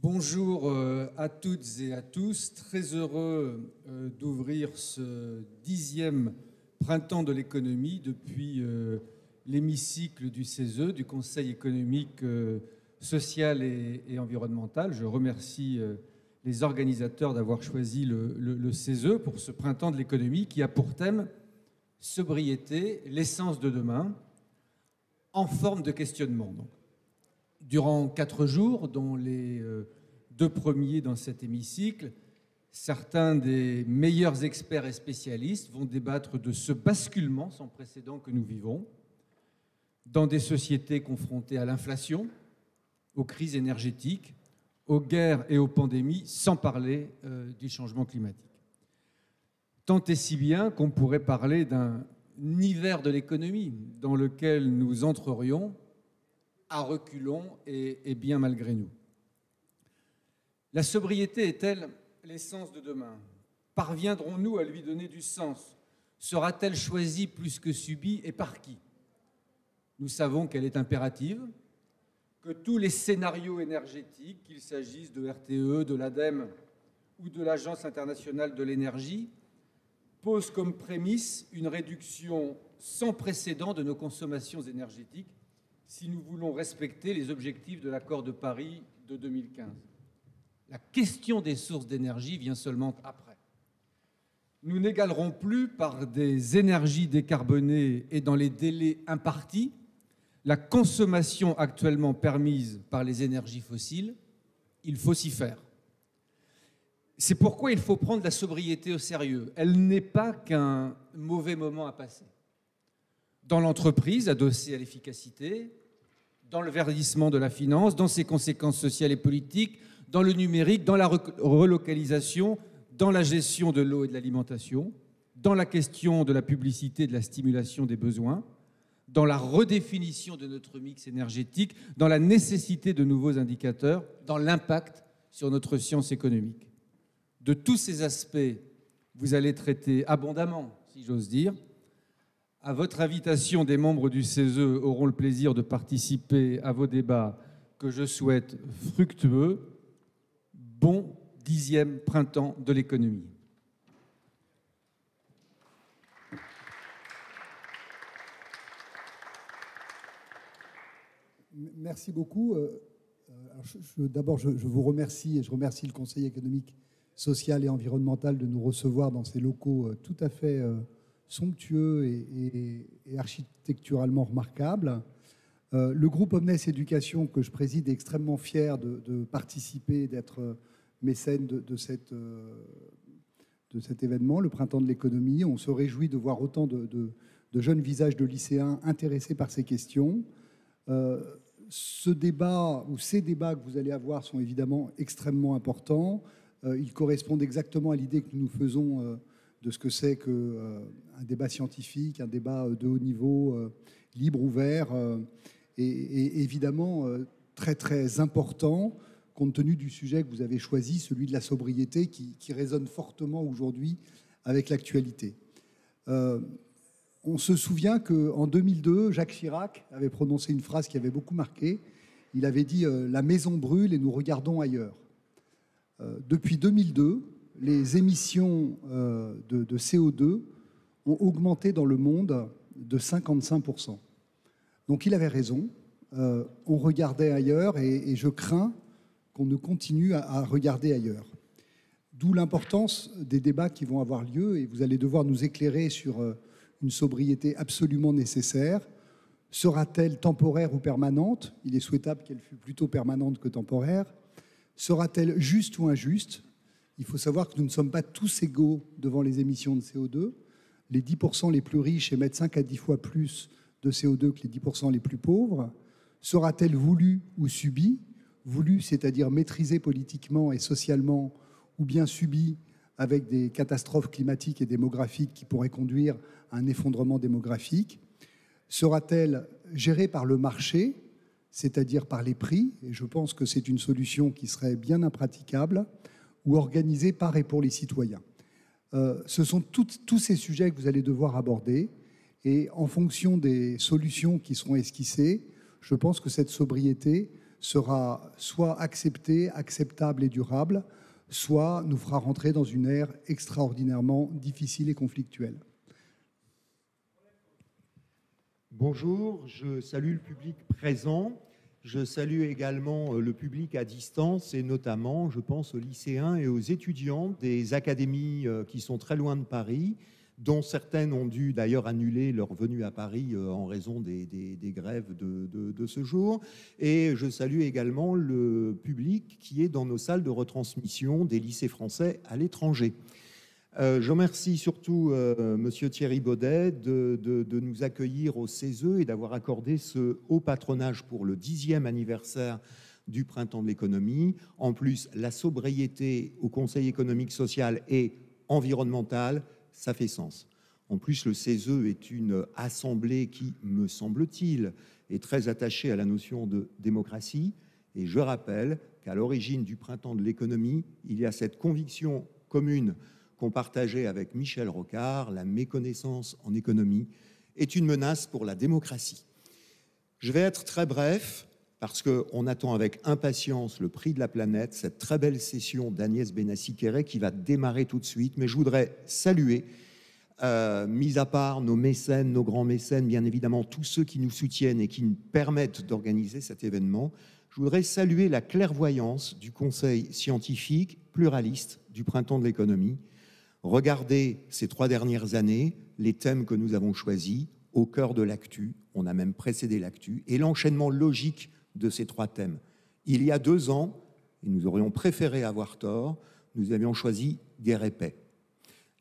Bonjour à toutes et à tous. Très heureux d'ouvrir ce 10e printemps de l'économie depuis l'hémicycle du CESE, du Conseil économique, social et environnemental. Je remercie les organisateurs d'avoir choisi le CESE pour ce printemps de l'économie qui a pour thème sobriété, l'essence de demain, en forme de questionnement. Donc, durant 4 jours, dont les 2 premiers dans cet hémicycle, certains des meilleurs experts et spécialistes vont débattre de ce basculement sans précédent que nous vivons dans des sociétés confrontées à l'inflation, aux crises énergétiques, aux guerres et aux pandémies, sans parler du changement climatique. Tant et si bien qu'on pourrait parler d'un hiver de l'économie dans lequel nous entrerions à reculons et bien malgré nous. La sobriété est-elle l'essence de demain? Parviendrons-nous à lui donner du sens? Sera-t-elle choisie plus que subie et par qui? Nous savons qu'elle est impérative, que tous les scénarios énergétiques, qu'il s'agisse de RTE, de l'ADEME ou de l'Agence internationale de l'énergie, posent comme prémisse une réduction sans précédent de nos consommations énergétiques si nous voulons respecter les objectifs de l'accord de Paris de 2015. La question des sources d'énergie vient seulement après. Nous n'égalerons plus par des énergies décarbonées et dans les délais impartis la consommation actuellement permise par les énergies fossiles. Il faut s'y faire. C'est pourquoi il faut prendre la sobriété au sérieux. Elle n'est pas qu'un mauvais moment à passer. Dans l'entreprise, adossée à l'efficacité, dans le verdissement de la finance, dans ses conséquences sociales et politiques, dans le numérique, dans la relocalisation, dans la gestion de l'eau et de l'alimentation, dans la question de la publicité et de la stimulation des besoins, dans la redéfinition de notre mix énergétique, dans la nécessité de nouveaux indicateurs, dans l'impact sur notre science économique. De tous ces aspects, vous allez traiter abondamment, si j'ose dire. À votre invitation, des membres du CESE auront le plaisir de participer à vos débats que je souhaite fructueux. Bon 10e printemps de l'économie. Merci beaucoup. D'abord, je vous remercie et je remercie le Conseil économique, social et environnemental de nous recevoir dans ces locaux tout à fait somptueux et architecturalement remarquables. Le groupe Omnes Éducation que je préside est extrêmement fier de participer, d'être mécène de cet événement, le Printemps de l'économie. On se réjouit de voir autant de jeunes visages de lycéens intéressés par ces questions. Ce débat ou ces débats que vous allez avoir sont évidemment extrêmement importants. Ils correspondent exactement à l'idée que nous nous faisons de ce que c'est qu'un débat scientifique, un débat de haut niveau, libre, ouvert, et évidemment très très important compte tenu du sujet que vous avez choisi, celui de la sobriété, qui résonne fortement aujourd'hui avec l'actualité. On se souvient qu'en 2002, Jacques Chirac avait prononcé une phrase qui avait beaucoup marqué. Il avait dit « La maison brûle et nous regardons ailleurs ». Depuis 2002, les émissions de CO2 ont augmenté dans le monde de 55%. Donc il avait raison, on regardait ailleurs et je crains qu'on ne continue à regarder ailleurs. D'où l'importance des débats qui vont avoir lieu et vous allez devoir nous éclairer sur une sobriété absolument nécessaire. Sera-t-elle temporaire ou permanente? Il est souhaitable qu'elle fût plutôt permanente que temporaire. Sera-t-elle juste ou injuste? Il faut savoir que nous ne sommes pas tous égaux devant les émissions de CO2. Les 10% les plus riches émettent 5 à 10 fois plus de CO2 que les 10% les plus pauvres. Sera-t-elle voulue ou subie? Voulue, c'est-à-dire maîtrisée politiquement et socialement, ou bien subie avec des catastrophes climatiques et démographiques qui pourraient conduire à un effondrement démographique? Sera-t-elle gérée par le marché, c'est-à-dire par les prix? Et je pense que c'est une solution qui serait bien impraticable, ou organisée par et pour les citoyens. Ce sont tous ces sujets que vous allez devoir aborder. Et en fonction des solutions qui seront esquissées, je pense que cette sobriété sera soit accepté, acceptable et durable, soit nous fera rentrer dans une ère extraordinairement difficile et conflictuelle. Bonjour, je salue le public présent. Je salue également le public à distance et notamment, je pense, aux lycéens et aux étudiants des académies qui sont très loin de Paris, dont certaines ont dû d'ailleurs annuler leur venue à Paris en raison des grèves de ce jour. Et je salue également le public qui est dans nos salles de retransmission des lycées français à l'étranger. Je remercie surtout Monsieur Thierry Baudet de nous accueillir au CESE et d'avoir accordé ce haut patronage pour le 10e anniversaire du Printemps de l'économie. En plus, la sobriété au Conseil économique, social et environnemental, ça fait sens. En plus, le CESE est une assemblée qui, me semble-t-il, est très attachée à la notion de démocratie. Et je rappelle qu'à l'origine du Printemps de l'économie, il y a cette conviction commune qu'on partageait avec Michel Rocard: la méconnaissance en économie est une menace pour la démocratie. Je vais être très bref parce qu'on attend avec impatience le prix de la planète, cette très belle session d'Agnès Benassi-Kéré qui va démarrer tout de suite. Mais je voudrais saluer, mis à part nos mécènes, nos grands mécènes, bien évidemment tous ceux qui nous soutiennent et qui nous permettent d'organiser cet événement, je voudrais saluer la clairvoyance du Conseil scientifique pluraliste du Printemps de l'économie. Regardez ces 3 dernières années, les thèmes que nous avons choisis au cœur de l'actu, on a même précédé l'actu, et l'enchaînement logique de ces 3 thèmes. Il y a 2 ans, et nous aurions préféré avoir tort, nous avions choisi guerre et paix.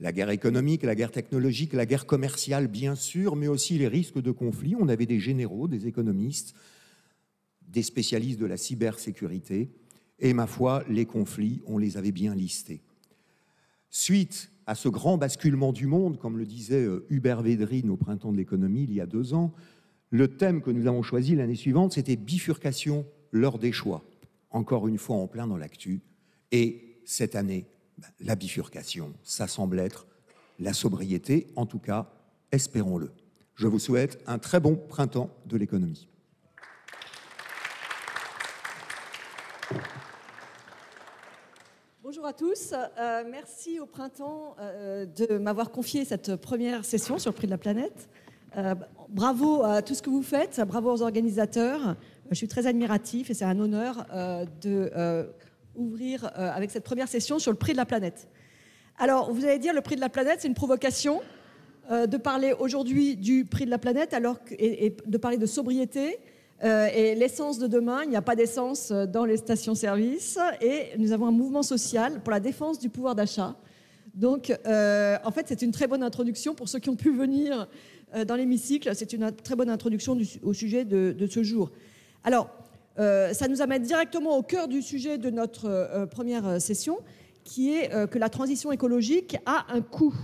La guerre économique, la guerre technologique, la guerre commerciale, bien sûr, mais aussi les risques de conflit. On avait des généraux, des économistes, des spécialistes de la cybersécurité, et ma foi, les conflits, on les avait bien listés. Suite à ce grand basculement du monde, comme le disait Hubert Védrine au Printemps de l'économie il y a 2 ans, le thème que nous avons choisi l'année suivante, c'était bifurcation, l'heure des choix. Encore une fois en plein dans l'actu. Et cette année, la bifurcation, ça semble être la sobriété, en tout cas, espérons-le. Je vous souhaite un très bon printemps de l'économie. Bonjour à tous, merci au Printemps de m'avoir confié cette première session sur le prix de la planète. Bravo à tout ce que vous faites, bravo aux organisateurs. Je suis très admiratif et c'est un honneur d'ouvrir avec cette première session sur le prix de la planète. Alors, vous allez dire, le prix de la planète, c'est une provocation de parler aujourd'hui du prix de la planète et de parler de sobriété. Et l'essence de demain, il n'y a pas d'essence dans les stations-service et nous avons un mouvement social pour la défense du pouvoir d'achat. Donc, en fait, c'est une très bonne introduction pour ceux qui ont pu venir dans l'hémicycle. C'est une très bonne introduction au sujet de ce jour. Alors, ça nous amène directement au cœur du sujet de notre première session, qui est que la transition écologique a un coût.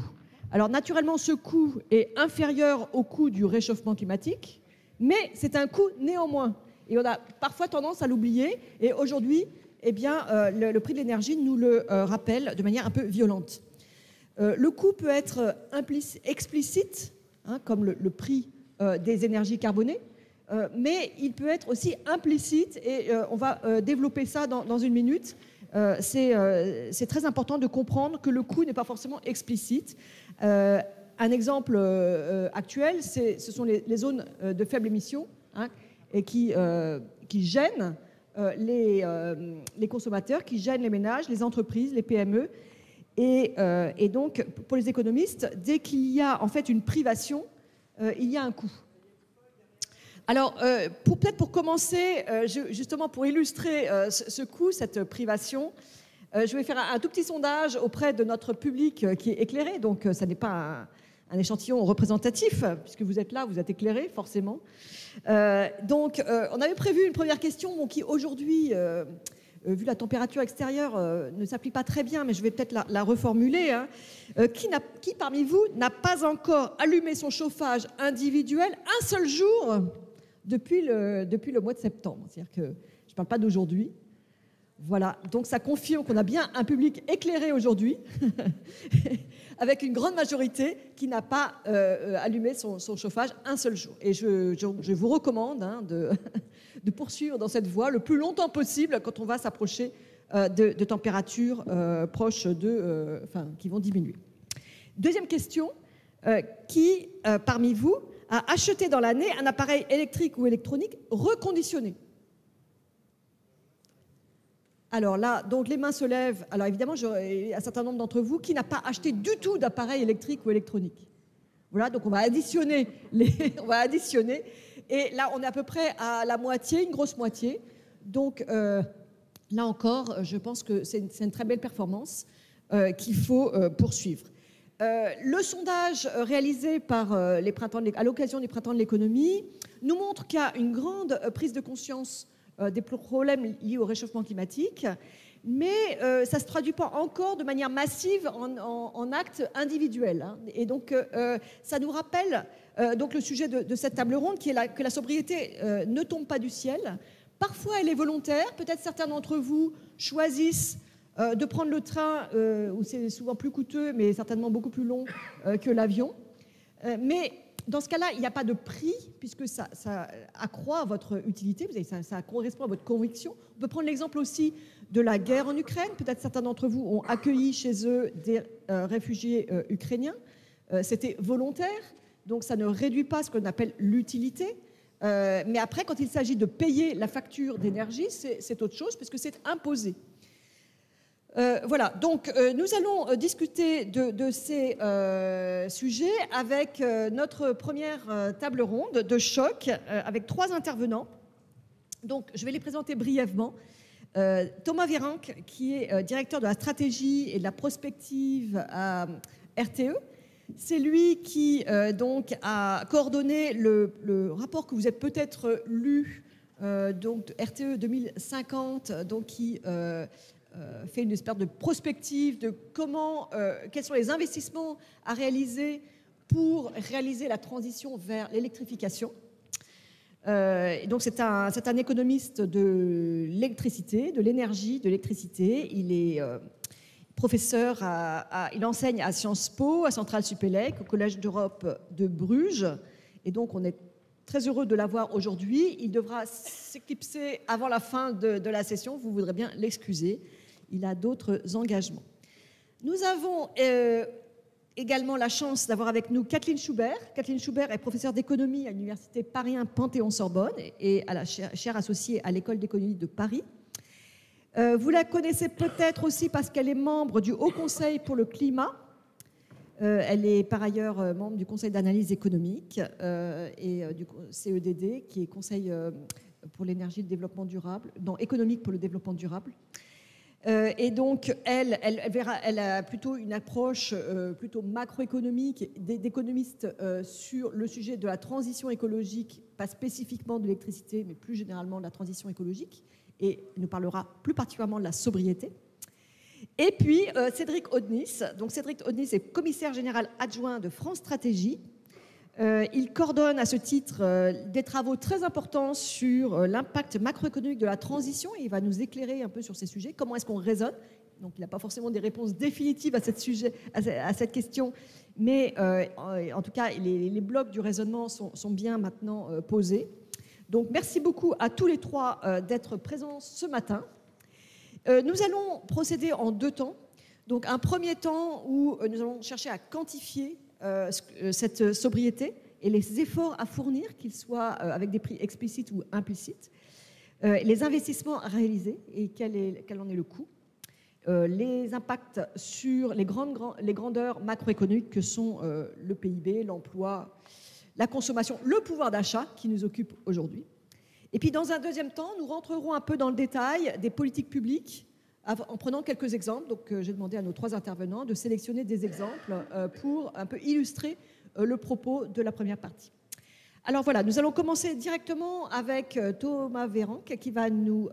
Alors, naturellement, ce coût est inférieur au coût du réchauffement climatique, mais c'est un coût néanmoins. Et on a parfois tendance à l'oublier. Et aujourd'hui, eh bien, le prix de l'énergie nous le rappelle de manière un peu violente. Le coût peut être explicite, hein, comme le prix des énergies carbonées, mais il peut être aussi implicite. Et on va développer ça dans une minute. C'est très important de comprendre que le coût n'est pas forcément explicite. Un exemple actuel, ce sont les zones de faible émission, hein, et qui gênent les consommateurs, qui gênent les ménages, les entreprises, les PME. Et donc, pour les économistes, dès qu'il y a en fait une privation, il y a un coût. Alors, peut-être pour commencer, justement pour illustrer ce coût, cette privation, je vais faire un tout petit sondage auprès de notre public qui est éclairé. Donc, ça n'est pas un échantillon représentatif, puisque vous êtes là, vous êtes éclairés, forcément. Donc, on avait prévu une première question qui, aujourd'hui, vu la température extérieure, ne s'applique pas très bien, mais je vais peut-être la reformuler. Hein. Qui parmi vous n'a pas encore allumé son chauffage individuel un seul jour depuis le mois de septembre? C'est-à-dire que je ne parle pas d'aujourd'hui. Voilà, donc ça confirme qu'on a bien un public éclairé aujourd'hui, avec une grande majorité qui n'a pas allumé son chauffage un seul jour. Et je vous recommande, hein, de poursuivre dans cette voie le plus longtemps possible quand on va s'approcher de températures proches qui vont diminuer. Deuxième question, qui parmi vous a acheté dans l'année un appareil électrique ou électronique reconditionné? Alors là, donc les mains se lèvent. Alors évidemment, j'aurai un certain nombre d'entre vous qui n'a pas acheté du tout d'appareil électrique ou électronique. Voilà, donc on va additionner et là on est à peu près à la moitié, une grosse moitié. Donc là encore, je pense que c'est une très belle performance qu'il faut poursuivre. Le sondage réalisé par à l'occasion des Printemps de l'économie nous montre qu'il y a une grande prise de conscience des problèmes liés au réchauffement climatique, mais ça ne se traduit pas encore de manière massive en actes individuels. Hein. Et donc, ça nous rappelle donc le sujet de cette table ronde, qui est que la sobriété ne tombe pas du ciel. Parfois, elle est volontaire. Peut-être certains d'entre vous choisissent de prendre le train, où c'est souvent plus coûteux, mais certainement beaucoup plus long que l'avion. Mais dans ce cas-là, il n'y a pas de prix, puisque ça accroît votre utilité, ça correspond à votre conviction. On peut prendre l'exemple aussi de la guerre en Ukraine. Peut-être certains d'entre vous ont accueilli chez eux des réfugiés ukrainiens. C'était volontaire, donc ça ne réduit pas ce qu'on appelle l'utilité. Mais après, quand il s'agit de payer la facture d'énergie, c'est autre chose, puisque c'est imposé. Voilà, donc nous allons discuter de ces sujets avec notre première table ronde de choc, avec 3 intervenants. Donc, je vais les présenter brièvement. Thomas Véranque, qui est directeur de la stratégie et de la prospective à RTE. C'est lui qui donc a coordonné le rapport que vous avez peut-être lu, donc RTE 2050, donc qui fait une espèce de prospective de quels sont les investissements à réaliser pour réaliser la transition vers l'électrification. Donc c'est un économiste de l'électricité, de l'énergie, de l'électricité. Il est professeur, il enseigne à Sciences Po, à Centrale Supélec, au Collège d'Europe de Bruges. Et donc on est très heureux de l'avoir aujourd'hui. Il devra s'éclipser avant la fin de la session. Vous voudrez bien l'excuser. Il a d'autres engagements. Nous avons également la chance d'avoir avec nous Kathleen Schubert. Kathleen Schubert est professeure d'économie à l'Université Paris 1 Panthéon-Sorbonne et à la chaire associée à l'École d'économie de Paris. Vous la connaissez peut-être aussi parce qu'elle est membre du Haut Conseil pour le climat. Elle est par ailleurs membre du Conseil d'analyse économique et du CEDD, qui est Conseil pour l'énergie et le développement durable, non, économique pour le développement durable. Et donc, elle a plutôt une approche plutôt macroéconomique d'économistes sur le sujet de la transition écologique, pas spécifiquement de l'électricité, mais plus généralement de la transition écologique, et nous parlera plus particulièrement de la sobriété. Et puis, Cédric Audnis. Donc, Cédric Audnis est commissaire général adjoint de France Stratégie. Il coordonne à ce titre des travaux très importants sur l'impact macroéconomique de la transition et il va nous éclairer un peu sur ces sujets. Comment est-ce qu'on raisonne? Donc il n'a pas forcément des réponses définitives à cette question, mais en tout cas les blocs du raisonnement sont bien maintenant posés. Donc merci beaucoup à tous les 3 d'être présents ce matin. Nous allons procéder en 2 temps. Donc un premier temps où nous allons chercher à quantifier cette sobriété et les efforts à fournir, qu'ils soient avec des prix explicites ou implicites, les investissements à réaliser et quel en est le coût, les impacts sur les grandeurs macroéconomiques que sont le PIB, l'emploi, la consommation, le pouvoir d'achat qui nous occupe aujourd'hui. Et puis dans un deuxième temps, nous rentrerons un peu dans le détail des politiques publiques en prenant quelques exemples. Donc, j'ai demandé à nos 3 intervenants de sélectionner des exemples pour un peu illustrer le propos de la première partie. Alors voilà, nous allons commencer directement avec Thomas Véranque qui va nous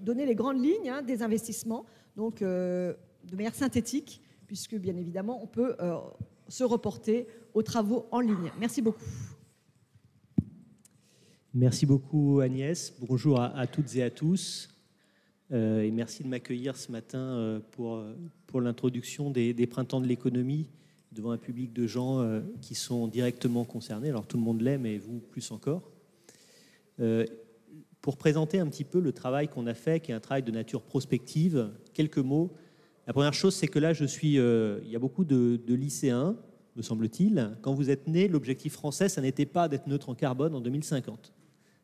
donner les grandes lignes des investissements, donc de manière synthétique, puisque bien évidemment, on peut se reporter aux travaux en ligne. Merci beaucoup. Merci beaucoup Agnès. Bonjour à toutes et à tous. Et merci de m'accueillir ce matin pour l'introduction des Printemps de l'économie devant un public de gens qui sont directement concernés. Alors tout le monde l'est, mais vous plus encore. Pour présenter un petit peu le travail qu'on a fait, qui est un travail de nature prospective, quelques mots. La première chose, c'est que là, il y a beaucoup de lycéens, me semble-t-il. Quand vous êtes nés, l'objectif français, ça n'était pas d'être neutre en carbone en 2050.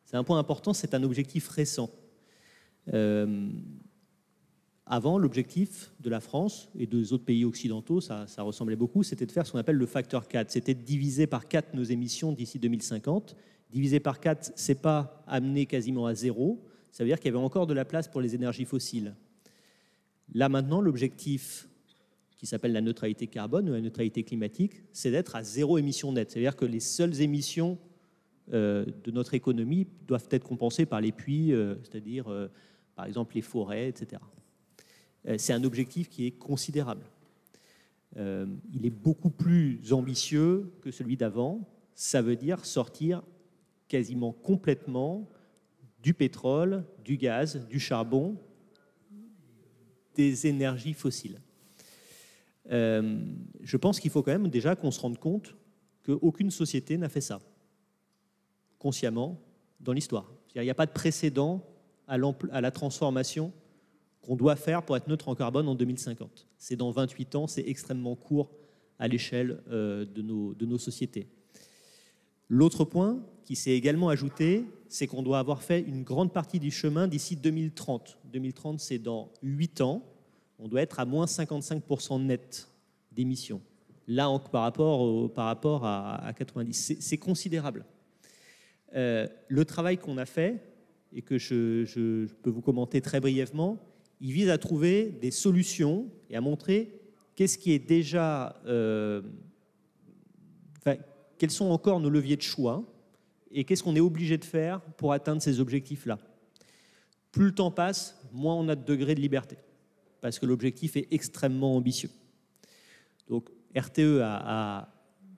C'est un point important, c'est un objectif récent. Avant, l'objectif de la France et des autres pays occidentaux, ça ressemblait beaucoup, c'était de faire ce qu'on appelle le facteur 4. C'était de diviser par 4 nos émissions d'ici 2050. Diviser par 4, ce n'est pas amener quasiment à zéro. Ça veut dire qu'il y avait encore de la place pour les énergies fossiles. Là, maintenant, l'objectif qui s'appelle la neutralité carbone ou la neutralité climatique, c'est d'être à zéro émission nette. C'est-à-dire que les seules émissions de notre économie doivent être compensées par les puits, c'est-à-dire, par exemple, les forêts, etc. C'est un objectif qui est considérable. Il est beaucoup plus ambitieux que celui d'avant. Ça veut dire sortir quasiment complètement du pétrole, du gaz, du charbon, des énergies fossiles. Je pense qu'il faut quand même déjà qu'on se rende compte qu'aucune société n'a fait ça, consciemment, dans l'histoire. Il n'y a pas de précédent à la transformation qu'on doit faire pour être neutre en carbone en 2050. C'est dans 28 ans, c'est extrêmement court à l'échelle de nos sociétés. L'autre point qui s'est également ajouté, c'est qu'on doit avoir fait une grande partie du chemin d'ici 2030. 2030, c'est dans 8 ans. On doit être à moins 55% net d'émissions. Là, par rapport à 90, c'est considérable. Le travail qu'on a fait, et que je peux vous commenter très brièvement, il vise à trouver des solutions et à montrer qu'est-ce qui est déjà... quels sont encore nos leviers de choix et qu'est-ce qu'on est obligé de faire pour atteindre ces objectifs-là. Plus le temps passe, moins on a de degrés de liberté, parce que l'objectif est extrêmement ambitieux. Donc RTE a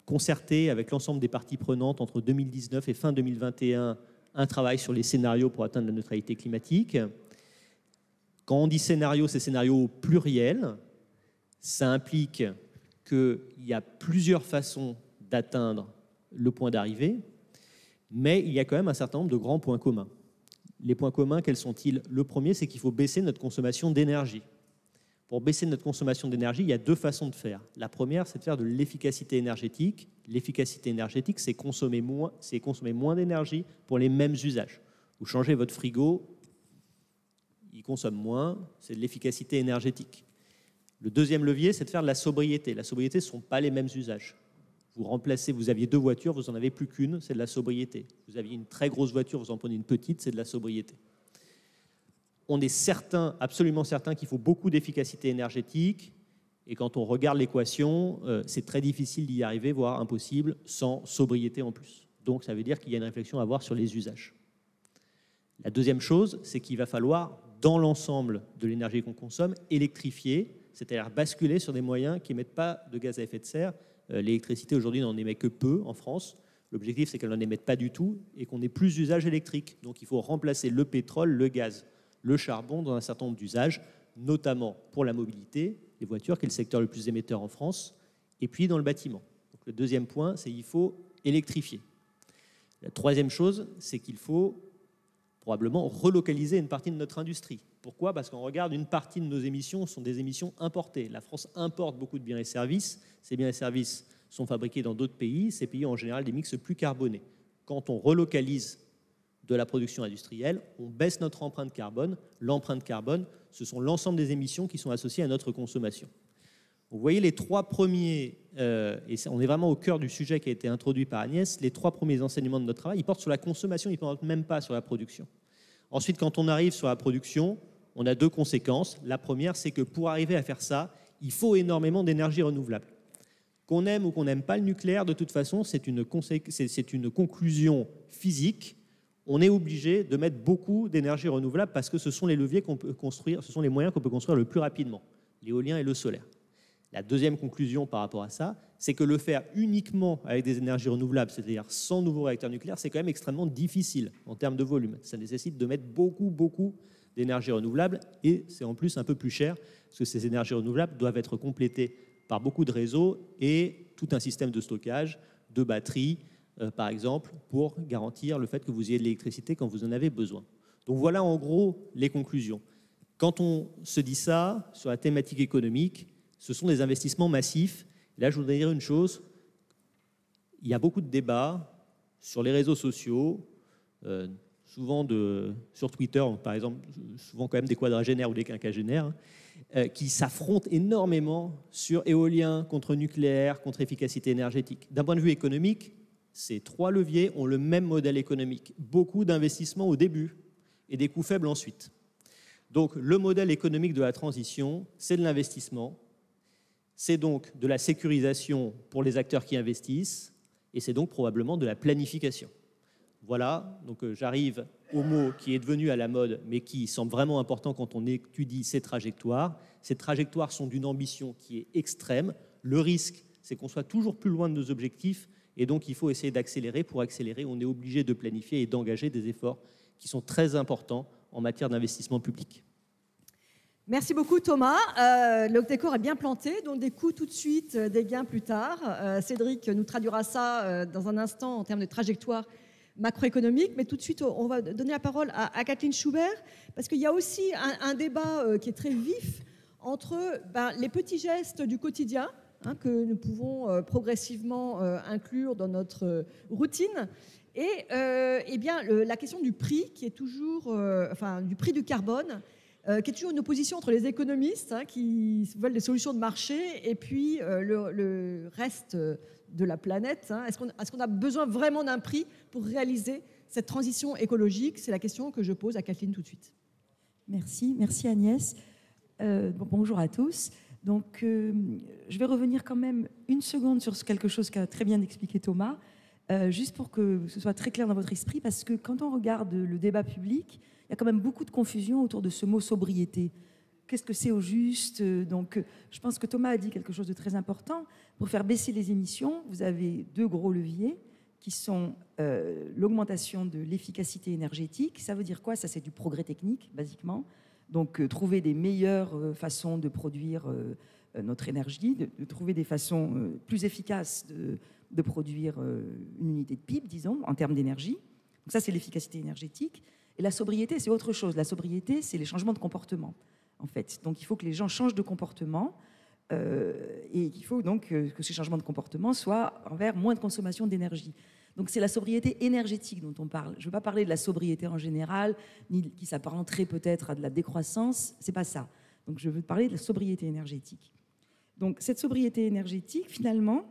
concerté avec l'ensemble des parties prenantes entre 2019 et fin 2021 un travail sur les scénarios pour atteindre la neutralité climatique. Quand on dit scénario, c'est scénario au pluriel. Ça implique qu'il y a plusieurs façons d'atteindre le point d'arrivée, mais il y a quand même un certain nombre de grands points communs. Les points communs, quels sont-ils? Le premier, c'est qu'il faut baisser notre consommation d'énergie. Pour baisser notre consommation d'énergie, il y a deux façons de faire. La première, c'est de faire de l'efficacité énergétique. L'efficacité énergétique, c'est consommer moins d'énergie pour les mêmes usages. Vous changez votre frigo, il consomme moins, c'est de l'efficacité énergétique. Le deuxième levier, c'est de faire de la sobriété. La sobriété, ce ne sont pas les mêmes usages. Vous aviez 2 voitures, vous n'en avez plus qu'une, c'est de la sobriété. Vous aviez une très grosse voiture, vous en prenez une petite, c'est de la sobriété. On est certain, absolument certain qu'il faut beaucoup d'efficacité énergétique, et quand on regarde l'équation, c'est très difficile d'y arriver, voire impossible, sans sobriété en plus. Donc ça veut dire qu'il y a une réflexion à avoir sur les usages. La deuxième chose, c'est qu'il va falloir, dans l'ensemble de l'énergie qu'on consomme, électrifier, c'est-à-dire basculer sur des moyens qui n'émettent pas de gaz à effet de serre. L'électricité, aujourd'hui, n'en émet que peu en France. L'objectif, c'est qu'elle n'en émette pas du tout et qu'on ait plus d'usages électriques. Donc il faut remplacer le pétrole, le gaz, le charbon dans un certain nombre d'usages, notamment pour la mobilité, les voitures, qui est le secteur le plus émetteur en France, et puis dans le bâtiment. Donc le deuxième point, c'est qu'il faut électrifier. La troisième chose, c'est qu'il faut probablement relocaliser une partie de notre industrie. Pourquoi? Parce qu'on regarde, une partie de nos émissions sont des émissions importées. La France importe beaucoup de biens et services. Ces biens et services sont fabriqués dans d'autres pays. Ces pays ont en général des mix plus carbonés. Quand on relocalise de la production industrielle, on baisse notre empreinte carbone. L'empreinte carbone, ce sont l'ensemble des émissions qui sont associées à notre consommation. Vous voyez les 3 premiers, et on est vraiment au cœur du sujet qui a été introduit par Agnès, les 3 premiers enseignements de notre travail, ils portent sur la consommation, ils ne portent même pas sur la production. Ensuite, quand on arrive sur la production, on a 2 conséquences. La première, c'est que pour arriver à faire ça, il faut énormément d'énergie renouvelable. Qu'on aime ou qu'on n'aime pas le nucléaire, de toute façon, c'est une conclusion physique. On est obligé de mettre beaucoup d'énergie renouvelable parce que ce sont les leviers qu'on peut construire, ce sont les moyens qu'on peut construire le plus rapidement, l'éolien et le solaire. La deuxième conclusion par rapport à ça, c'est que le faire uniquement avec des énergies renouvelables, c'est-à-dire sans nouveaux réacteurs nucléaires, c'est quand même extrêmement difficile en termes de volume. Ça nécessite de mettre beaucoup d'énergie renouvelable et c'est en plus un peu plus cher parce que ces énergies renouvelables doivent être complétées par beaucoup de réseaux et tout un système de stockage, de batteries, par exemple, pour garantir le fait que vous ayez de l'électricité quand vous en avez besoin. Donc voilà en gros les conclusions. Quand on se dit ça sur la thématique économique, ce sont des investissements massifs. Et là, je voudrais dire une chose. Il y a beaucoup de débats sur les réseaux sociaux, souvent sur Twitter, par exemple, souvent quand même des quadragénaires ou des quinquagénaires, qui s'affrontent énormément sur éolien contre nucléaire, contre efficacité énergétique. D'un point de vue économique, ces trois leviers ont le même modèle économique. Beaucoup d'investissements au début et des coûts faibles ensuite. Donc le modèle économique de la transition, c'est de l'investissement, c'est donc de la sécurisation pour les acteurs qui investissent, et c'est donc probablement de la planification. Voilà, donc j'arrive au mot qui est devenu à la mode, mais qui semble vraiment important quand on étudie ces trajectoires. Ces trajectoires sont d'une ambition qui est extrême. Le risque, c'est qu'on soit toujours plus loin de nos objectifs, et donc il faut essayer d'accélérer. Pour accélérer, on est obligé de planifier et d'engager des efforts qui sont très importants en matière d'investissement public. Merci beaucoup Thomas. Le décor est bien planté, donc des coûts tout de suite, des gains plus tard. Cédric nous traduira ça dans un instant en termes de trajectoire macroéconomique, mais tout de suite on va donner la parole à Kathleen Schubert, parce qu'il y a aussi un débat qui est très vif entre les petits gestes du quotidien que nous pouvons progressivement inclure dans notre routine, et bien la question du prix qui est toujours, du prix du carbone, qui est toujours une opposition entre les économistes qui veulent des solutions de marché et puis le reste de la planète. Est-ce qu'on a besoin vraiment d'un prix pour réaliser cette transition écologique? C'est la question que je pose à Kathleen tout de suite. Merci Agnès. Bonjour à tous. Donc, je vais revenir quand même une seconde sur quelque chose qu'a très bien expliqué Thomas, juste pour que ce soit très clair dans votre esprit, parce que quand on regarde le débat public, il y a quand même beaucoup de confusion autour de ce mot sobriété. Qu'est-ce que c'est au juste? Donc, je pense que Thomas a dit quelque chose de très important. Pour faire baisser les émissions, vous avez deux gros leviers qui sont l'augmentation de l'efficacité énergétique. Ça veut dire quoi? Ça, c'est du progrès technique, basiquement. Donc, trouver des meilleures façons de produire notre énergie, de trouver des façons plus efficaces de produire une unité de PIB, disons, en termes d'énergie. Donc ça, c'est l'efficacité énergétique. Et la sobriété, c'est autre chose. La sobriété, c'est les changements de comportement, en fait. Donc, il faut que les gens changent de comportement et il faut donc que ces changements de comportement soient envers moins de consommation d'énergie. Donc, c'est la sobriété énergétique dont on parle. Je ne veux pas parler de la sobriété en général, ni qui s'apparenterait peut-être à de la décroissance. Ce n'est pas ça. Donc, je veux parler de la sobriété énergétique. Donc, cette sobriété énergétique, finalement,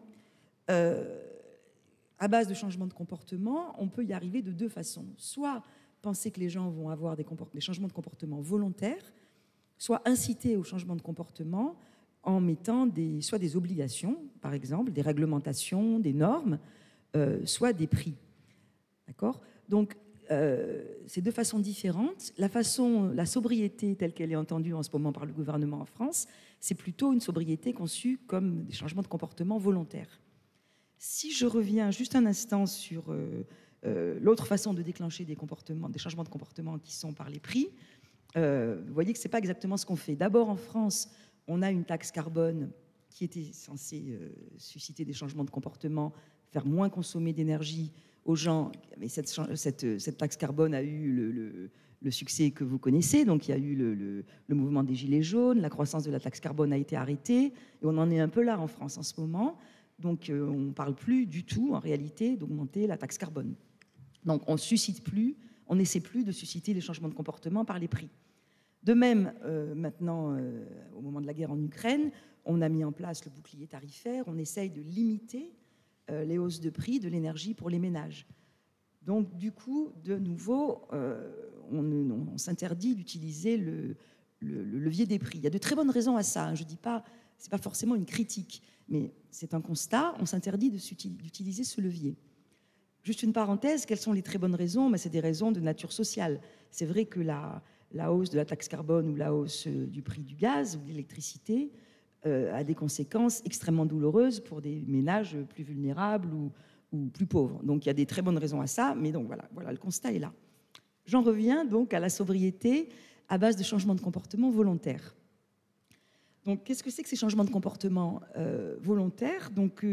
à base de changements de comportement, on peut y arriver de deux façons. Soit penser que les gens vont avoir des changements de comportement volontaires, soit inciter au changement de comportement en mettant soit des obligations, par exemple, des réglementations, des normes, soit des prix. D'accord? Donc, c'est deux façons différentes. La sobriété telle qu'elle est entendue en ce moment par le gouvernement en France, c'est plutôt une sobriété conçue comme des changements de comportement volontaires. Si je reviens juste un instant sur l'autre façon de déclencher des changements de comportement qui sont par les prix, vous voyez que ce n'est pas exactement ce qu'on fait. D'abord, en France, on a une taxe carbone qui était censée susciter des changements de comportement, faire moins consommer d'énergie aux gens. Mais cette taxe carbone a eu le succès que vous connaissez. Donc, il y a eu le mouvement des Gilets jaunes, la croissance de la taxe carbone a été arrêtée. Et on en est un peu là en France en ce moment. Donc, on ne parle plus du tout, en réalité, d'augmenter la taxe carbone. Donc, on n'essaie plus de susciter les changements de comportement par les prix. De même, maintenant, au moment de la guerre en Ukraine, on a mis en place le bouclier tarifaire. On essaye de limiter les hausses de prix de l'énergie pour les ménages. Donc, du coup, de nouveau, on s'interdit d'utiliser le levier des prix. Il y a de très bonnes raisons à ça. Je ne dis pas, ce n'est pas forcément une critique, mais c'est un constat. On s'interdit d'utiliser ce levier. Juste une parenthèse, quelles sont les très bonnes raisons? C'est des raisons de nature sociale. C'est vrai que la hausse de la taxe carbone ou la hausse du prix du gaz ou de l'électricité a des conséquences extrêmement douloureuses pour des ménages plus vulnérables ou plus pauvres. Donc il y a des très bonnes raisons à ça, mais donc voilà, le constat est là. J'en reviens donc à la sobriété à base de changements de comportement volontaires. Donc qu'est-ce que c'est que ces changements de comportement volontaires? Donc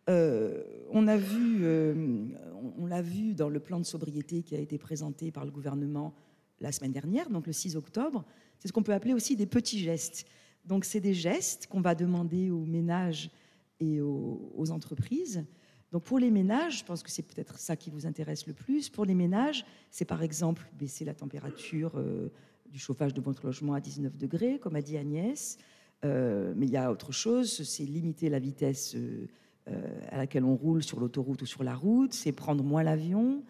on l'a vu dans le plan de sobriété qui a été présenté par le gouvernement la semaine dernière, donc le 6 octobre, c'est ce qu'on peut appeler aussi des petits gestes. Donc c'est des gestes qu'on va demander aux ménages et aux entreprises. Donc pour les ménages, je pense que c'est peut-être ça qui vous intéresse le plus. Pour les ménages, c'est par exemple baisser la température du chauffage de votre logement à 19 degrés, comme a dit Agnès. Mais il y a autre chose, c'est limiter la vitesse à laquelle on roule sur l'autoroute ou sur la route, c'est prendre moins l'avion,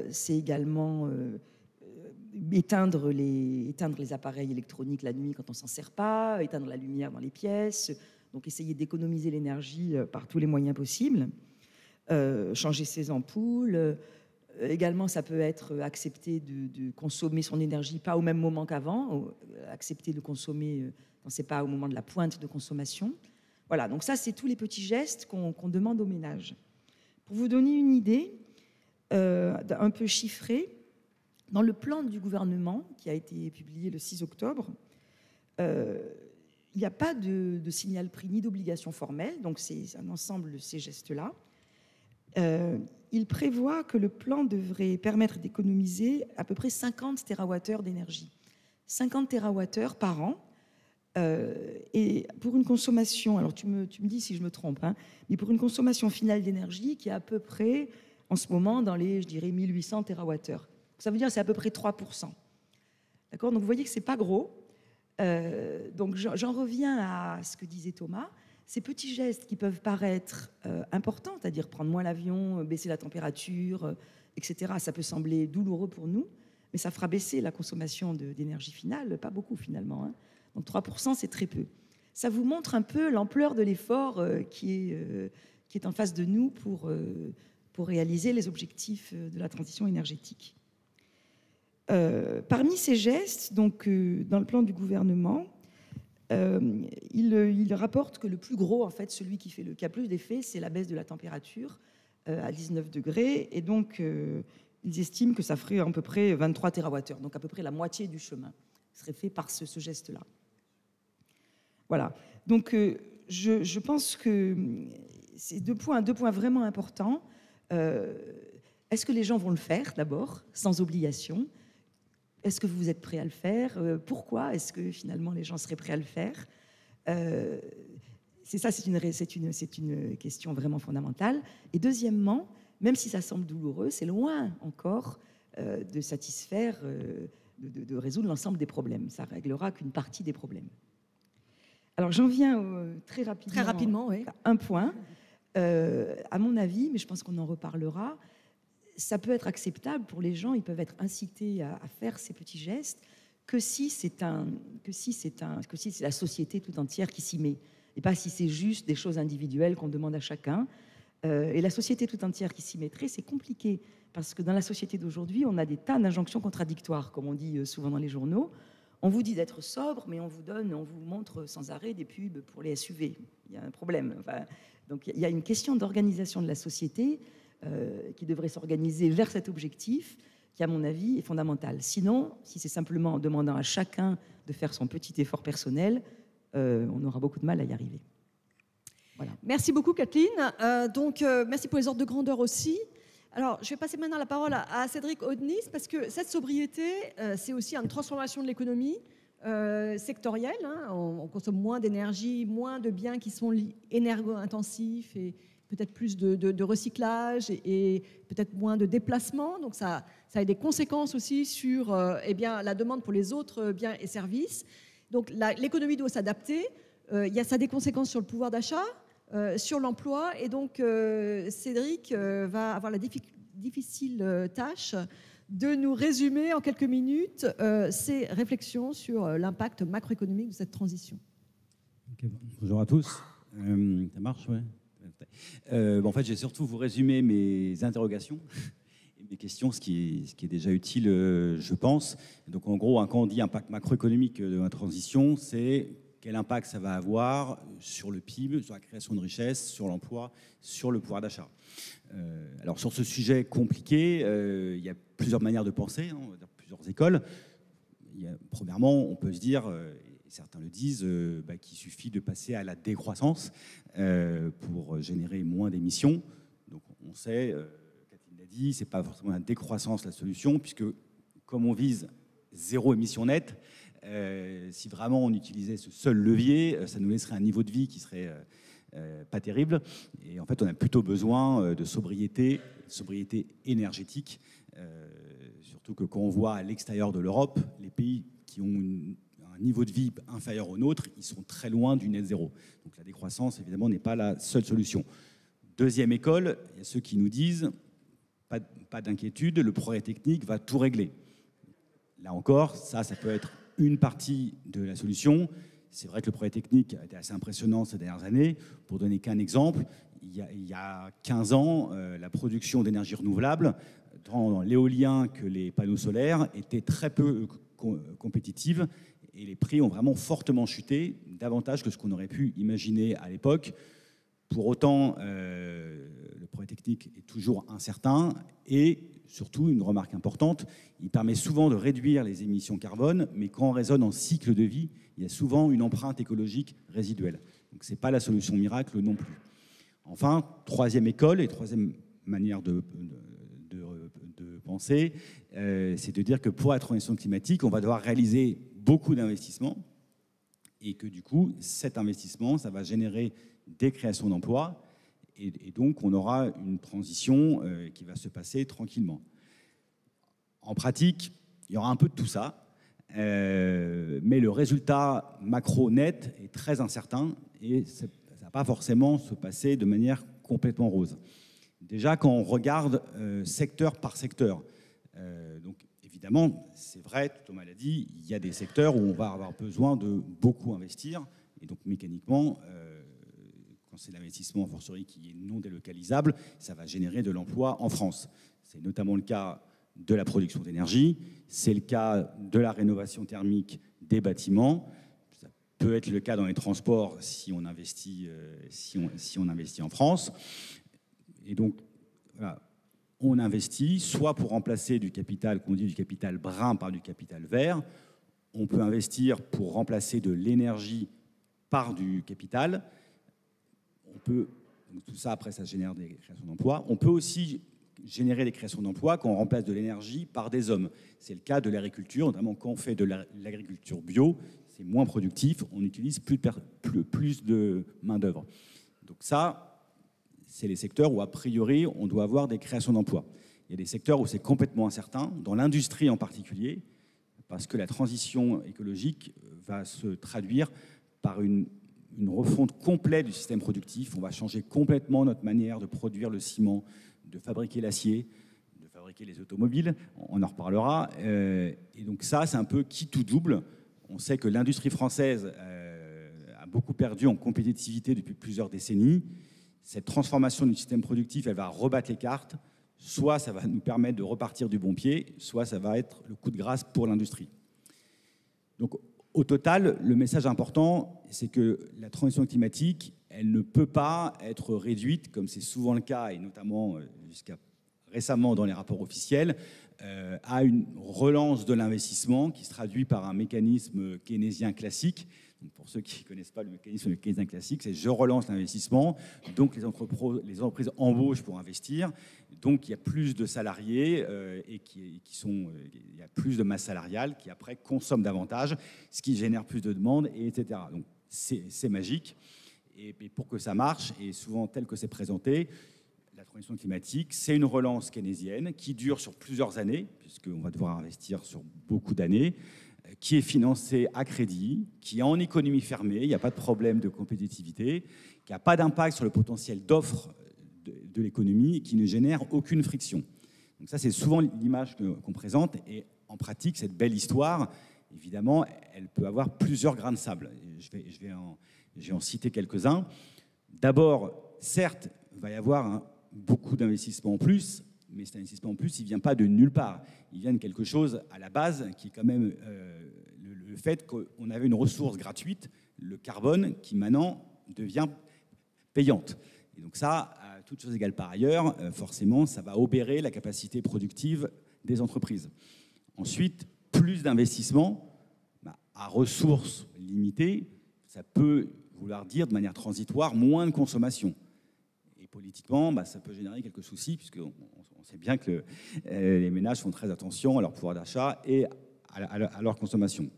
c'est également éteindre les appareils électroniques la nuit quand on ne s'en sert pas, éteindre la lumière dans les pièces, donc essayer d'économiser l'énergie par tous les moyens possibles, changer ses ampoules. Également, ça peut être accepter de consommer son énergie pas au même moment qu'avant, accepter de consommer quand ce n'est pas au moment de la pointe de consommation. Voilà, donc ça, c'est tous les petits gestes qu'on demande aux ménages. Pour vous donner une idée un peu chiffrée, dans le plan du gouvernement qui a été publié le 6 octobre, il n'y a pas de signal prix ni d'obligation formelle, donc c'est un ensemble de ces gestes-là. Il prévoit que le plan devrait permettre d'économiser à peu près 50 TWh d'énergie. 50 TWh par an. Et pour une consommation, alors tu me dis si je me trompe, hein, mais pour une consommation finale d'énergie qui est à peu près, en ce moment, dans les, je dirais, 1800 TWh. Ça veut dire que c'est à peu près 3%. D'accord ? Donc vous voyez que ce n'est pas gros. Donc j'en reviens à ce que disait Thomas. Ces petits gestes qui peuvent paraître importants, c'est-à-dire prendre moins l'avion, baisser la température, etc., ça peut sembler douloureux pour nous, mais ça fera baisser la consommation d'énergie finale, pas beaucoup finalement. Hein. Donc 3%, c'est très peu. Ça vous montre un peu l'ampleur de l'effort qui est en face de nous pour réaliser les objectifs de la transition énergétique. Parmi ces gestes, donc, dans le plan du gouvernement, il rapporte que le plus gros, en fait, celui qui a plus d'effet, c'est la baisse de la température à 19 degrés. Et donc, ils estiment que ça ferait à peu près 23 TWh, donc à peu près la moitié du chemin serait fait par ce geste-là. Voilà. Donc, je pense que c'est deux points vraiment importants. Est-ce que les gens vont le faire, d'abord, sans obligation ? Est-ce que vous êtes prêts à le faire ? Pourquoi est-ce que finalement les gens seraient prêts à le faire ? C'est une question vraiment fondamentale. Et deuxièmement, même si ça semble douloureux, c'est loin encore de satisfaire, de résoudre l'ensemble des problèmes. Ça ne réglera qu'une partie des problèmes. Alors j'en viens très rapidement oui. à un point. À mon avis, mais je pense qu'on en reparlera, ça peut être acceptable pour les gens, ils peuvent être incités à faire ces petits gestes que si c'est la société tout entière qui s'y met, et pas si c'est juste des choses individuelles qu'on demande à chacun. Et la société tout entière qui s'y mettrait, c'est compliqué, parce que dans la société d'aujourd'hui, on a des tas d'injonctions contradictoires, comme on dit souvent dans les journaux. On vous dit d'être sobre, mais on vous montre sans arrêt des pubs pour les SUV. Il y a un problème. Enfin, donc il y a une question d'organisation de la société qui devrait s'organiser vers cet objectif, qui, à mon avis, est fondamental. Sinon, si c'est simplement en demandant à chacun de faire son petit effort personnel, on aura beaucoup de mal à y arriver. Voilà. Merci beaucoup, Kathleen. Merci pour les ordres de grandeur aussi. Alors, je vais passer maintenant la parole à Cédric Audnis, parce que cette sobriété, c'est aussi une transformation de l'économie sectorielle. Hein. On consomme moins d'énergie, moins de biens qui sont énergo-intensifs et peut-être plus de recyclage et peut-être moins de déplacements. Donc ça a des conséquences aussi sur la demande pour les autres biens et services. Donc l'économie doit s'adapter. Ça a des conséquences sur le pouvoir d'achat, sur l'emploi. Et donc Cédric va avoir la difficile tâche de nous résumer en quelques minutes ses réflexions sur l'impact macroéconomique de cette transition. Okay, bonjour à tous. Ça marche, ouais. En fait, j'ai surtout vous résumer mes interrogations et mes questions, ce qui est déjà utile, je pense. Donc, en gros, quand on dit impact macroéconomique de la transition, c'est quel impact ça va avoir sur le PIB, sur la création de richesse, sur l'emploi, sur le pouvoir d'achat. Alors, sur ce sujet compliqué, il y a plusieurs manières de penser, hein, plusieurs écoles. Premièrement, on peut se dire... certains le disent, qu'il suffit de passer à la décroissance pour générer moins d'émissions. Donc on sait, Catherine l'a dit, ce n'est pas forcément la décroissance la solution, puisque comme on vise zéro émission nette. Si vraiment on utilisait ce seul levier, ça nous laisserait un niveau de vie qui serait pas terrible. Et en fait, on a plutôt besoin de sobriété énergétique. Surtout que quand on voit à l'extérieur de l'Europe, les pays qui ont un niveau de vie inférieur au nôtre, ils sont très loin du net zéro. Donc la décroissance, évidemment, n'est pas la seule solution. Deuxième école, il y a ceux qui nous disent pas d'inquiétude, le progrès technique va tout régler. Là encore, ça peut être une partie de la solution. C'est vrai que le progrès technique a été assez impressionnant ces dernières années. Pour donner qu'un exemple, il y a 15 ans, la production d'énergie renouvelable, dans l'éolien que les panneaux solaires, était très peu compétitive et les prix ont vraiment fortement chuté, davantage que ce qu'on aurait pu imaginer à l'époque. Pour autant, le progrès technique est toujours incertain et surtout, une remarque importante, il permet souvent de réduire les émissions carbone, mais quand on raisonne en cycle de vie, il y a souvent une empreinte écologique résiduelle. Donc ce n'est pas la solution miracle non plus. Enfin, troisième école et troisième manière de penser, c'est de dire que pour la transition climatique, on va devoir réaliser beaucoup d'investissements et que du coup, cet investissement, ça va générer des créations d'emplois et donc on aura une transition qui va se passer tranquillement. En pratique, il y aura un peu de tout ça, mais le résultat macro net est très incertain et ça ne va pas forcément se passer de manière complètement rose. Déjà, quand on regarde secteur par secteur, donc évidemment, c'est vrai, Thomas l'a dit, il y a des secteurs où on va avoir besoin de beaucoup investir et donc mécaniquement, quand c'est l'investissement en forcerie qui est non délocalisable, ça va générer de l'emploi en France. C'est notamment le cas de la production d'énergie, c'est le cas de la rénovation thermique des bâtiments, ça peut être le cas dans les transports si on investit, si on investit en France. Et donc, voilà, on investit soit pour remplacer du capital, qu'on dit du capital brun par du capital vert, on peut investir pour remplacer de l'énergie par du capital. On peut, donc tout ça, après, ça génère des créations d'emplois. On peut aussi générer des créations d'emplois quand on remplace de l'énergie par des hommes. C'est le cas de l'agriculture, notamment quand on fait de l'agriculture bio, c'est moins productif, on utilise plus de main-d'œuvre. Donc ça, c'est les secteurs où, a priori, on doit avoir des créations d'emplois. Il y a des secteurs où c'est complètement incertain, dans l'industrie en particulier, parce que la transition écologique va se traduire par une refonte complète du système productif. On va changer complètement notre manière de produire le ciment, de fabriquer l'acier, de fabriquer les automobiles. On en reparlera. Et donc ça, c'est un peu qui tout double. On sait que l'industrie française a beaucoup perdu en compétitivité depuis plusieurs décennies. Cette transformation du système productif, elle va rebattre les cartes. Soit ça va nous permettre de repartir du bon pied, soit ça va être le coup de grâce pour l'industrie. Donc, au total, le message important, c'est que la transition climatique, elle ne peut pas être réduite, comme c'est souvent le cas, et notamment jusqu'à récemment dans les rapports officiels, à une relance de l'investissement qui se traduit par un mécanisme keynésien classique. Donc pour ceux qui ne connaissent pas le mécanisme keynésien classique, c'est je relance l'investissement, donc les entreprises embauchent pour investir, donc il y a plus de salariés et il y a plus de masse salariale qui après consomme davantage, ce qui génère plus de demandes, etc. Donc c'est magique. Et pour que ça marche, et souvent tel que c'est présenté, la transition climatique, c'est une relance keynésienne qui dure sur plusieurs années, puisqu'on va devoir investir sur beaucoup d'années, qui est financée à crédit, qui est en économie fermée, il n'y a pas de problème de compétitivité, qui n'a pas d'impact sur le potentiel d'offre de l'économie et qui ne génère aucune friction. Donc ça, c'est souvent l'image qu'on présente. Et en pratique, cette belle histoire, évidemment, elle peut avoir plusieurs grains de sable. Je vais en citer quelques-uns. D'abord, certes, il va y avoir beaucoup d'investissements en plus, mais cet investissement en plus, il ne vient pas de nulle part. Il vient de quelque chose à la base qui est quand même le fait qu'on avait une ressource gratuite, le carbone, qui maintenant devient payante. Et donc ça, à toutes choses égales par ailleurs, forcément, ça va obérer la capacité productive des entreprises. Ensuite, plus d'investissements à ressources limitées, ça peut vouloir dire de manière transitoire moins de consommation. Et politiquement, ça peut générer quelques soucis, puisqu'on sait bien que les ménages font très attention à leur pouvoir d'achat et à leur consommation.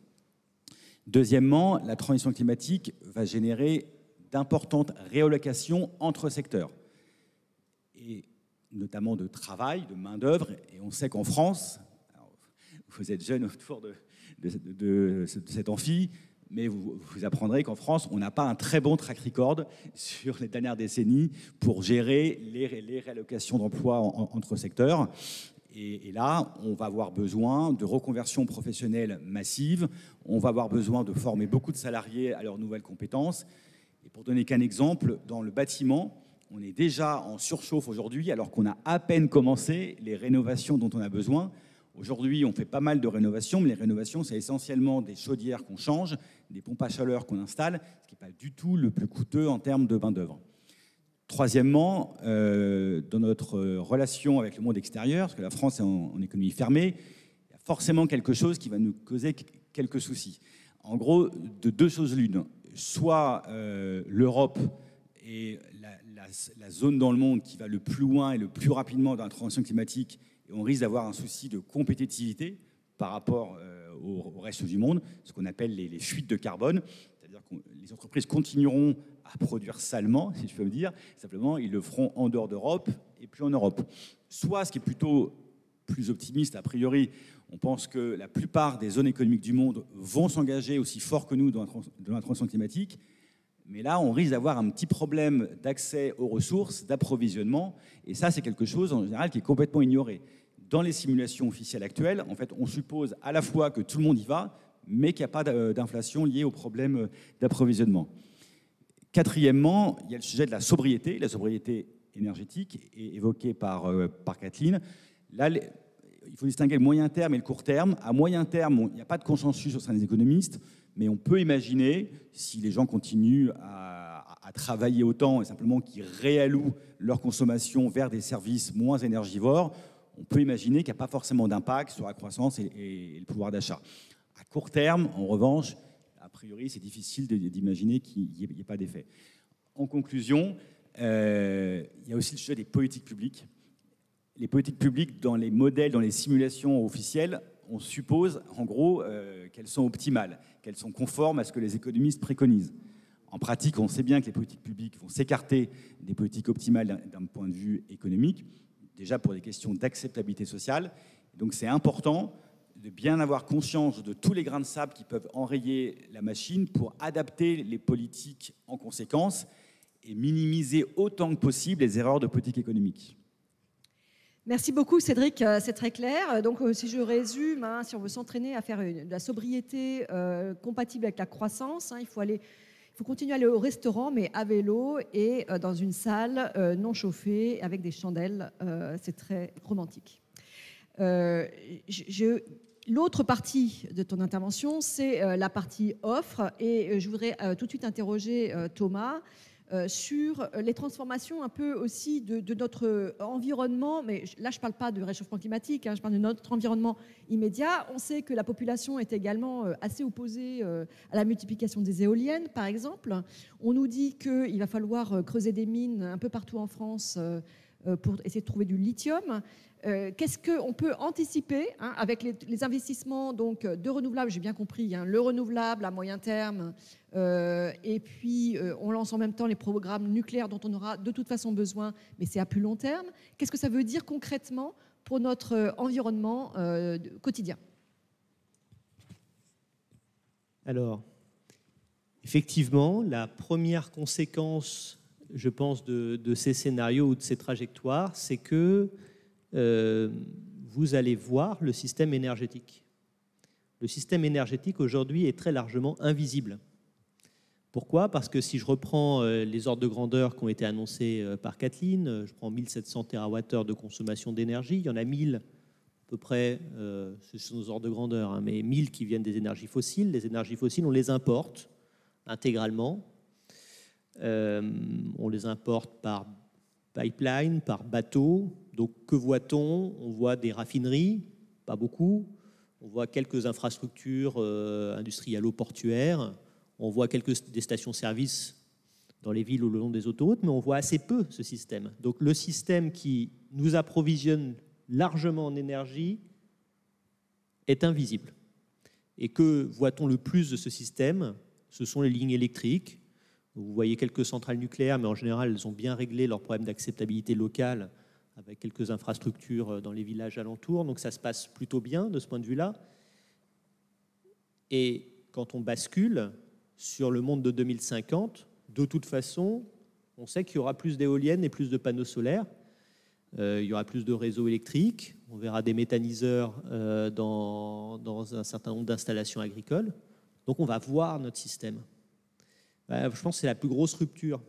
Deuxièmement, la transition climatique va générer d'importantes réallocations entre secteurs, et notamment de travail, de main-d'œuvre. Et on sait qu'en France, alors, vous êtes jeunes autour de cet amphi, mais vous apprendrez qu'en France, on n'a pas un très bon track record sur les dernières décennies pour gérer les réallocations d'emplois entre secteurs. Et là, on va avoir besoin de reconversion professionnelle massive, on va avoir besoin de former beaucoup de salariés à leurs nouvelles compétences. Et pour donner qu'un exemple, dans le bâtiment, on est déjà en surchauffe aujourd'hui, alors qu'on a à peine commencé les rénovations dont on a besoin. Aujourd'hui, on fait pas mal de rénovations, mais les rénovations, c'est essentiellement des chaudières qu'on change, des pompes à chaleur qu'on installe, ce qui n'est pas du tout le plus coûteux en termes de main-d'œuvre. Troisièmement, dans notre relation avec le monde extérieur, parce que la France est en économie fermée, il y a forcément quelque chose qui va nous causer quelques soucis. En gros, de deux choses l'une. Soit l'Europe est la zone dans le monde qui va le plus loin et le plus rapidement dans la transition climatique, et on risque d'avoir un souci de compétitivité par rapport au reste du monde, ce qu'on appelle les fuites de carbone. C'est-à-dire que les entreprises continueront à produire salement, si je peux me dire, simplement ils le feront en dehors d'Europe et plus en Europe. Soit, ce qui est plutôt plus optimiste, a priori, on pense que la plupart des zones économiques du monde vont s'engager aussi fort que nous dans la transition climatique, mais là, on risque d'avoir un petit problème d'accès aux ressources, d'approvisionnement, et ça, c'est quelque chose, en général, qui est complètement ignoré. Dans les simulations officielles actuelles, en fait, on suppose à la fois que tout le monde y va, mais qu'il n'y a pas d'inflation liée au problème d'approvisionnement. Quatrièmement, il y a le sujet de la sobriété énergétique évoquée par Kathleen. Là, il faut distinguer le moyen terme et le court terme. À moyen terme, il n'y a pas de consensus au sein des économistes, mais on peut imaginer, si les gens continuent à travailler autant et simplement qu'ils réallouent leur consommation vers des services moins énergivores, on peut imaginer qu'il n'y a pas forcément d'impact sur la croissance et le pouvoir d'achat. À court terme, en revanche, a priori, c'est difficile d'imaginer qu'il n'y ait pas d'effet. En conclusion, il y a aussi le sujet des politiques publiques. Les politiques publiques, dans les modèles, dans les simulations officielles, on suppose, en gros, qu'elles sont optimales, qu'elles sont conformes à ce que les économistes préconisent. En pratique, on sait bien que les politiques publiques vont s'écarter des politiques optimales d'un point de vue économique, déjà pour des questions d'acceptabilité sociale. Donc c'est important de bien avoir conscience de tous les grains de sable qui peuvent enrayer la machine pour adapter les politiques en conséquence et minimiser autant que possible les erreurs de politique économique. Merci beaucoup Cédric, c'est très clair. Donc si je résume, si on veut s'entraîner à faire de la sobriété compatible avec la croissance, il faut continuer à aller au restaurant, mais à vélo et dans une salle non chauffée avec des chandelles. C'est très romantique. L'autre partie de ton intervention, c'est la partie offre. Et je voudrais tout de suite interroger Thomas sur les transformations un peu aussi de notre environnement. Mais là, je ne parle pas de réchauffement climatique, je parle de notre environnement immédiat. On sait que la population est également assez opposée à la multiplication des éoliennes, par exemple. On nous dit qu'il va falloir creuser des mines un peu partout en France pour essayer de trouver du lithium. Qu'est-ce qu'on peut anticiper avec les investissements donc, de renouvelables? J'ai bien compris, le renouvelable à moyen terme, et puis on lance en même temps les programmes nucléaires dont on aura de toute façon besoin, mais c'est à plus long terme. Qu'est-ce que ça veut dire concrètement pour notre environnement quotidien? Alors, effectivement, la première conséquence, je pense, de ces scénarios ou de ces trajectoires, c'est que vous allez voir le système énergétique. Le système énergétique aujourd'hui est très largement invisible. Pourquoi? Parce que si je reprends les ordres de grandeur qui ont été annoncés par Kathleen, je prends 1700 TWh de consommation d'énergie, il y en a 1000 à peu près, ce sont nos ordres de grandeur, mais 1000 qui viennent des énergies fossiles. Les énergies fossiles, on les importe intégralement. On les importe par pipeline, par bateau. Donc, que voit-on? On voit des raffineries, pas beaucoup. On voit quelques infrastructures industrielles-portuaires. On voit des stations-service dans les villes ou le long des autoroutes, mais on voit assez peu ce système. Donc, le système qui nous approvisionne largement en énergie est invisible. Et que voit-on le plus de ce système? Ce sont les lignes électriques. Vous voyez quelques centrales nucléaires, mais en général, elles ont bien réglé leurs problèmes d'acceptabilité locale avec quelques infrastructures dans les villages alentours. Donc ça se passe plutôt bien de ce point de vue-là. Et quand on bascule sur le monde de 2050, de toute façon, on sait qu'il y aura plus d'éoliennes et plus de panneaux solaires. Il y aura plus de réseaux électriques. On verra des méthaniseurs dans un certain nombre d'installations agricoles. Donc on va voir notre système. Je pense que c'est la plus grosse rupture.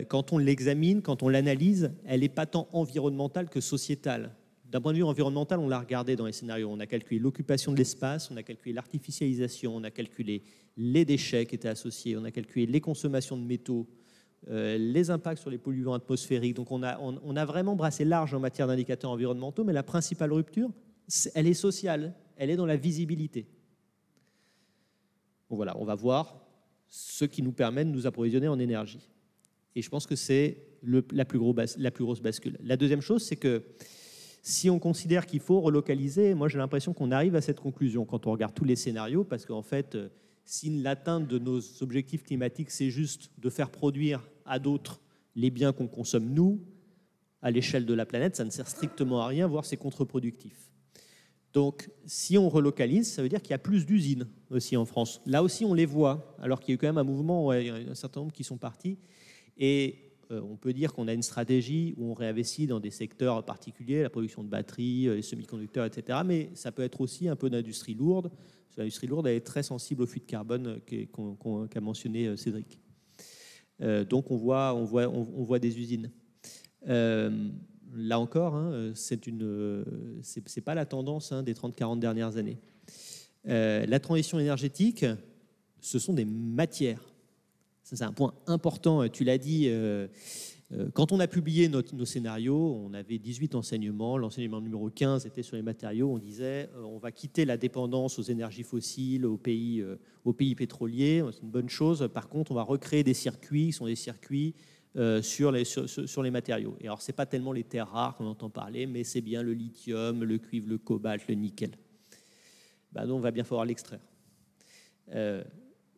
Quand on l'examine, quand on l'analyse, elle n'est pas tant environnementale que sociétale. D'un point de vue environnemental, on l'a regardé dans les scénarios. On a calculé l'occupation de l'espace, on a calculé l'artificialisation, on a calculé les déchets qui étaient associés, on a calculé les consommations de métaux, les impacts sur les polluants atmosphériques. Donc on a vraiment brassé large en matière d'indicateurs environnementaux, mais la principale rupture, elle est sociale, elle est dans la visibilité. Donc voilà, on va voir ce qui nous permet de nous approvisionner en énergie. Et je pense que c'est la plus grosse bascule. La deuxième chose, c'est que si on considère qu'il faut relocaliser, moi j'ai l'impression qu'on arrive à cette conclusion quand on regarde tous les scénarios, parce qu'en fait, si l'atteinte de nos objectifs climatiques, c'est juste de faire produire à d'autres les biens qu'on consomme nous, à l'échelle de la planète, ça ne sert strictement à rien, voire c'est contre-productif. Donc, si on relocalise, ça veut dire qu'il y a plus d'usines aussi en France. Là aussi, on les voit, alors qu'il y a eu quand même un mouvement, il y a un certain nombre qui sont partis. Et on peut dire qu'on a une stratégie où on réinvestit dans des secteurs particuliers, la production de batteries, les semi-conducteurs, etc. Mais ça peut être aussi un peu d'industrie lourde. L'industrie lourde, elle est très sensible au fuite carbone qu'a mentionné Cédric. Donc, on voit des usines. Là encore, c'est pas la tendance des 30-40 dernières années. La transition énergétique, ce sont des matières. Ça, c'est un point important. Tu l'as dit, quand on a publié nos scénarios, on avait 18 enseignements. L'enseignement numéro 15 était sur les matériaux. On disait on va quitter la dépendance aux énergies fossiles, aux pays pétroliers. C'est une bonne chose. Par contre, on va recréer des circuits qui sont des circuits sur les matériaux. Et alors, ce n'est pas tellement les terres rares qu'on entend parler, mais c'est bien le lithium, le cuivre, le cobalt, le nickel. Donc, on va bien falloir l'extraire.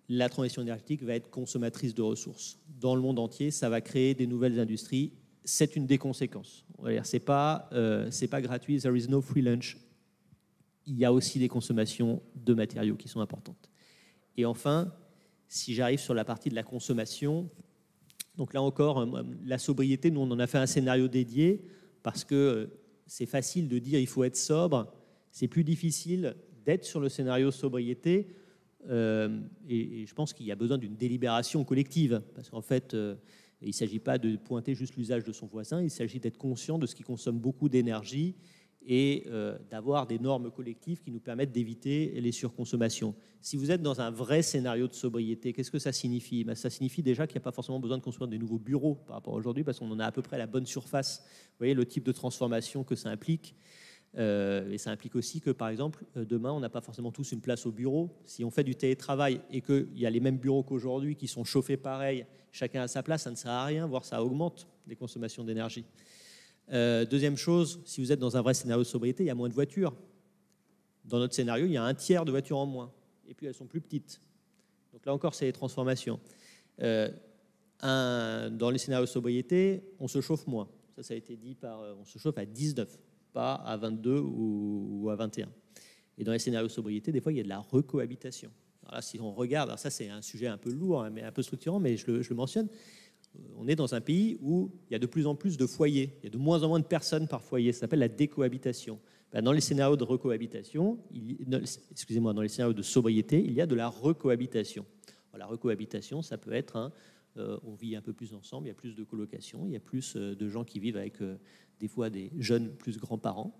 La transition énergétique va être consommatrice de ressources. Dans le monde entier, ça va créer des nouvelles industries. C'est une des conséquences. C'est pas gratuit, there is no free lunch. Il y a aussi des consommations de matériaux qui sont importantes. Et enfin, si j'arrive sur la partie de la consommation, donc là encore, la sobriété, nous on en a fait un scénario dédié parce que c'est facile de dire il faut être sobre. C'est plus difficile d'être sur le scénario sobriété. Et je pense qu'il y a besoin d'une délibération collective, parce qu'en fait, il ne s'agit pas de pointer juste l'usage de son voisin, il s'agit d'être conscient de ce qui consomme beaucoup d'énergie et d'avoir des normes collectives qui nous permettent d'éviter les surconsommations. Si vous êtes dans un vrai scénario de sobriété, qu'est-ce que ça signifie? Ça signifie déjà qu'il n'y a pas forcément besoin de construire des nouveaux bureaux par rapport à aujourd'hui, parce qu'on en a à peu près la bonne surface. Vous voyez le type de transformation que ça implique. Et ça implique aussi que, par exemple, demain, on n'a pas forcément tous une place au bureau. Si on fait du télétravail et qu'il y a les mêmes bureaux qu'aujourd'hui qui sont chauffés pareil, chacun à sa place, ça ne sert à rien, voire ça augmente les consommations d'énergie. Deuxième chose, si vous êtes dans un vrai scénario de sobriété, il y a moins de voitures. Dans notre scénario, il y a un tiers de voitures en moins. Et puis, elles sont plus petites. Donc là encore, c'est les transformations. Dans les scénarios de sobriété, on se chauffe moins. Ça a été dit on se chauffe à 19. Pas à 22 ou à 21. Et dans les scénarios de sobriété, des fois, il y a de la recohabitation. Alors là, si on regarde, alors ça, c'est un sujet un peu lourd, mais un peu structurant, mais je le mentionne. On est dans un pays où il y a de plus en plus de foyers. Il y a de moins en moins de personnes par foyer. Ça s'appelle la décohabitation. Dans les scénarios de recohabitation, dans les scénarios de sobriété, il y a de la recohabitation. La recohabitation, ça peut être on vit un peu plus ensemble, il y a plus de colocation, il y a plus de gens qui vivent avec des fois des jeunes plus grands-parents.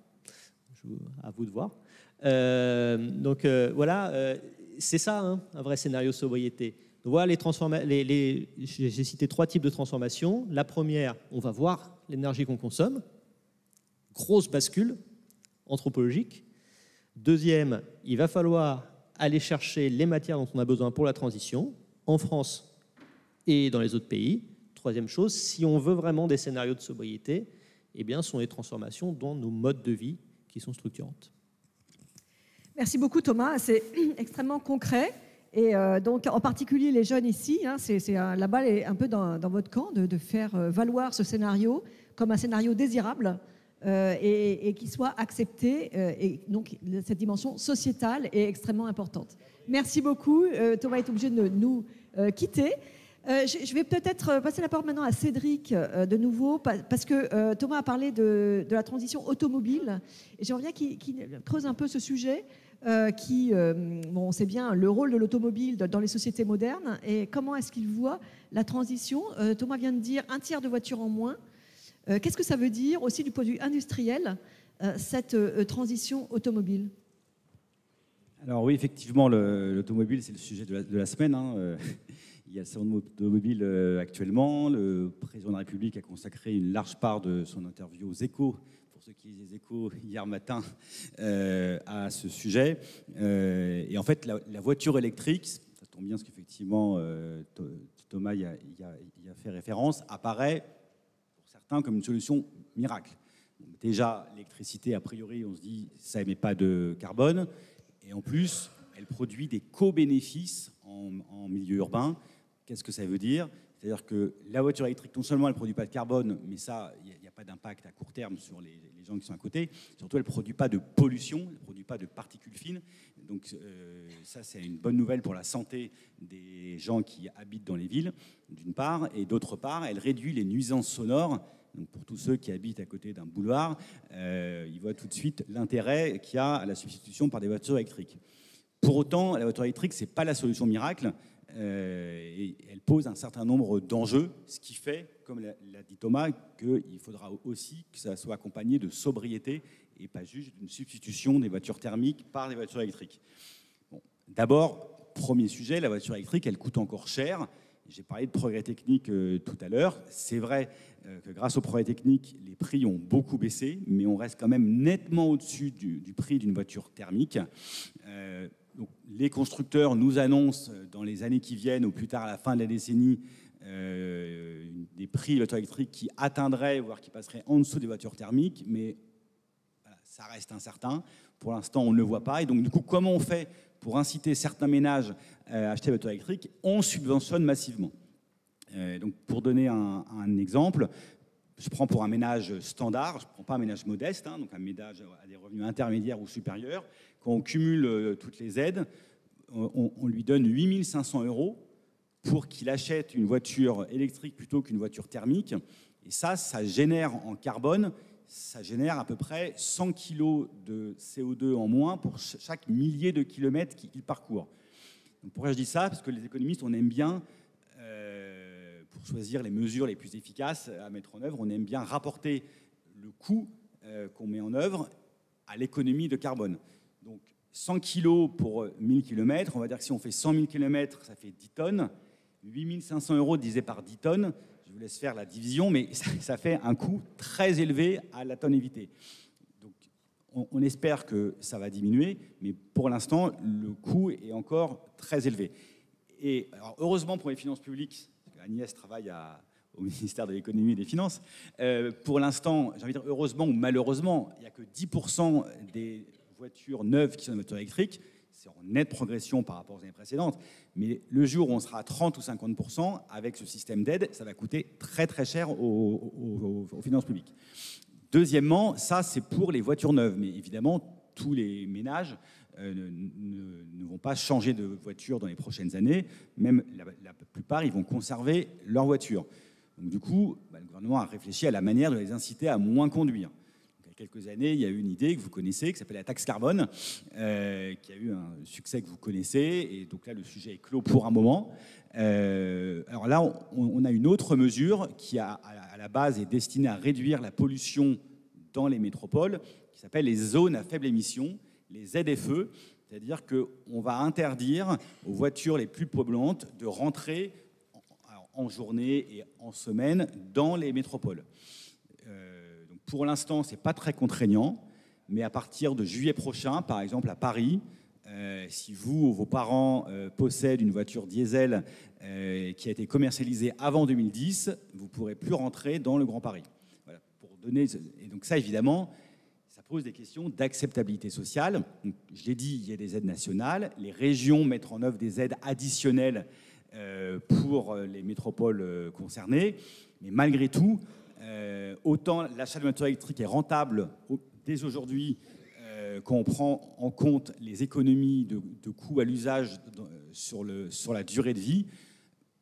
À vous de voir. C'est ça, un vrai scénario sobriété. Donc, voilà j'ai cité 3 types de transformation. La première, on va voir l'énergie qu'on consomme. Grosse bascule anthropologique. Deuxième, il va falloir aller chercher les matières dont on a besoin pour la transition, en France et dans les autres pays. Troisième chose, si on veut vraiment des scénarios de sobriété, ce sont les transformations dans nos modes de vie qui sont structurantes. Merci beaucoup Thomas, c'est extrêmement concret. Et donc en particulier les jeunes ici, hein, la balle est un peu dans votre camp de faire valoir ce scénario comme un scénario désirable et qui soit accepté. Et donc cette dimension sociétale est extrêmement importante. Merci beaucoup. Thomas est obligé de nous quitter. Je vais peut-être passer la parole maintenant à Cédric de nouveau, parce que Thomas a parlé de la transition automobile. Et j'aimerais bien qu'il creuse un peu ce sujet. On sait bien le rôle de l'automobile dans les sociétés modernes et comment est-ce qu'il voit la transition. Thomas vient de dire 1/3 de voitures en moins. Qu'est-ce que ça veut dire aussi du point de vue industriel, cette transition automobile? Alors oui, effectivement, l'automobile, c'est le sujet de la semaine. Hein. Il y a le salon de l'automobile actuellement. Le président de la République a consacré une large part de son interview aux Échos, pour ceux qui lisent les Échos hier matin, à ce sujet. Et en fait, la voiture électrique, ça tombe bien parce qu'effectivement, Thomas y a fait référence, apparaît pour certains comme une solution miracle. Déjà, l'électricité, a priori, on se dit, ça émet pas de carbone. Et en plus, elle produit des co-bénéfices en milieu urbain. Qu'est-ce que ça veut dire? C'est-à-dire que la voiture électrique, non seulement elle ne produit pas de carbone, mais ça, il n'y a pas d'impact à court terme sur les gens qui sont à côté. Surtout, elle ne produit pas de pollution, elle ne produit pas de particules fines. Donc ça, c'est une bonne nouvelle pour la santé des gens qui habitent dans les villes, d'une part. Et d'autre part, elle réduit les nuisances sonores. Donc pour tous ceux qui habitent à côté d'un boulevard, ils voient tout de suite l'intérêt qu'il y a à la substitution par des voitures électriques. Pour autant, la voiture électrique, ce n'est pas la solution miracle. Et elle pose un certain nombre d'enjeux, ce qui fait, comme l'a dit Thomas, qu'il faudra aussi que ça soit accompagné de sobriété et pas juste d'une substitution des voitures thermiques par des voitures électriques. Bon, d'abord, premier sujet, la voiture électrique, elle coûte encore cher. J'ai parlé de progrès techniques tout à l'heure. C'est vrai que grâce aux progrès techniques, les prix ont beaucoup baissé, mais on reste quand même nettement au-dessus du prix d'une voiture thermique. Donc, les constructeurs nous annoncent dans les années qui viennent, ou plus tard à la fin de la décennie, des prix de voitures électriques qui atteindraient, voire qui passeraient en dessous des voitures thermiques, mais voilà, ça reste incertain. Pour l'instant, on ne le voit pas. Et donc, du coup, comment on fait pour inciter certains ménages à acheter des voitures électriques? On subventionne massivement. Donc, pour donner un exemple, je prends pour un ménage standard, je ne prends pas un ménage modeste, hein, donc un ménage à des revenus intermédiaires ou supérieurs. Quand on cumule toutes les aides, on lui donne 8 500 € pour qu'il achète une voiture électrique plutôt qu'une voiture thermique. Et ça génère en carbone, ça génère à peu près 100 kg de CO2 en moins pour chaque millier de kilomètres qu'il parcourt. Donc pourquoi je dis ça? Parce que les économistes, on aime bien, pour choisir les mesures les plus efficaces à mettre en œuvre, on aime bien rapporter le coût qu'on met en œuvre à l'économie de carbone. Donc 100 kg pour 1000 km, on va dire que si on fait 100 000 km, ça fait 10 tonnes. 8 500 € divisé par 10 tonnes, je vous laisse faire la division, mais ça fait un coût très élevé à la tonne évitée. Donc on espère que ça va diminuer, mais pour l'instant, le coût est encore très élevé. Et alors, heureusement pour les finances publiques, parce qu'Agnès travaille au ministère de l'économie et des finances, pour l'instant, j'ai envie de dire heureusement ou malheureusement, il n'y a que 10% des voitures neuves qui sont des voitures électriques. C'est en nette progression par rapport aux années précédentes. Mais le jour où on sera à 30 ou 50%, avec ce système d'aide, ça va coûter très très cher aux finances publiques. Deuxièmement, ça c'est pour les voitures neuves. Mais évidemment, tous les ménages ne vont pas changer de voiture dans les prochaines années. Même la plupart, ils vont conserver leur voiture. Donc du coup, le gouvernement a réfléchi à la manière de les inciter à moins conduire. Il y a quelques années, il y a eu une idée que vous connaissez, qui s'appelle la taxe carbone, qui a eu un succès que vous connaissez. Et donc là, le sujet est clos pour un moment. Alors là, on a une autre mesure qui, à la base, est destinée à réduire la pollution dans les métropoles, qui s'appelle les zones à faible émission, les ZFE. C'est-à-dire qu'on va interdire aux voitures les plus polluantes de rentrer en journée et en semaine dans les métropoles. Pour l'instant, ce n'est pas très contraignant, mais à partir de juillet prochain, par exemple à Paris, si vous ou vos parents possèdent une voiture diesel qui a été commercialisée avant 2010, vous ne pourrez plus rentrer dans le Grand Paris. Voilà, et donc ça, évidemment, ça pose des questions d'acceptabilité sociale. Donc, je l'ai dit, il y a des aides nationales. Les régions mettent en œuvre des aides additionnelles pour les métropoles concernées. Mais malgré tout, autant l'achat de voitures électriques est rentable dès aujourd'hui quand on prend en compte les économies de coûts à l'usage sur la durée de vie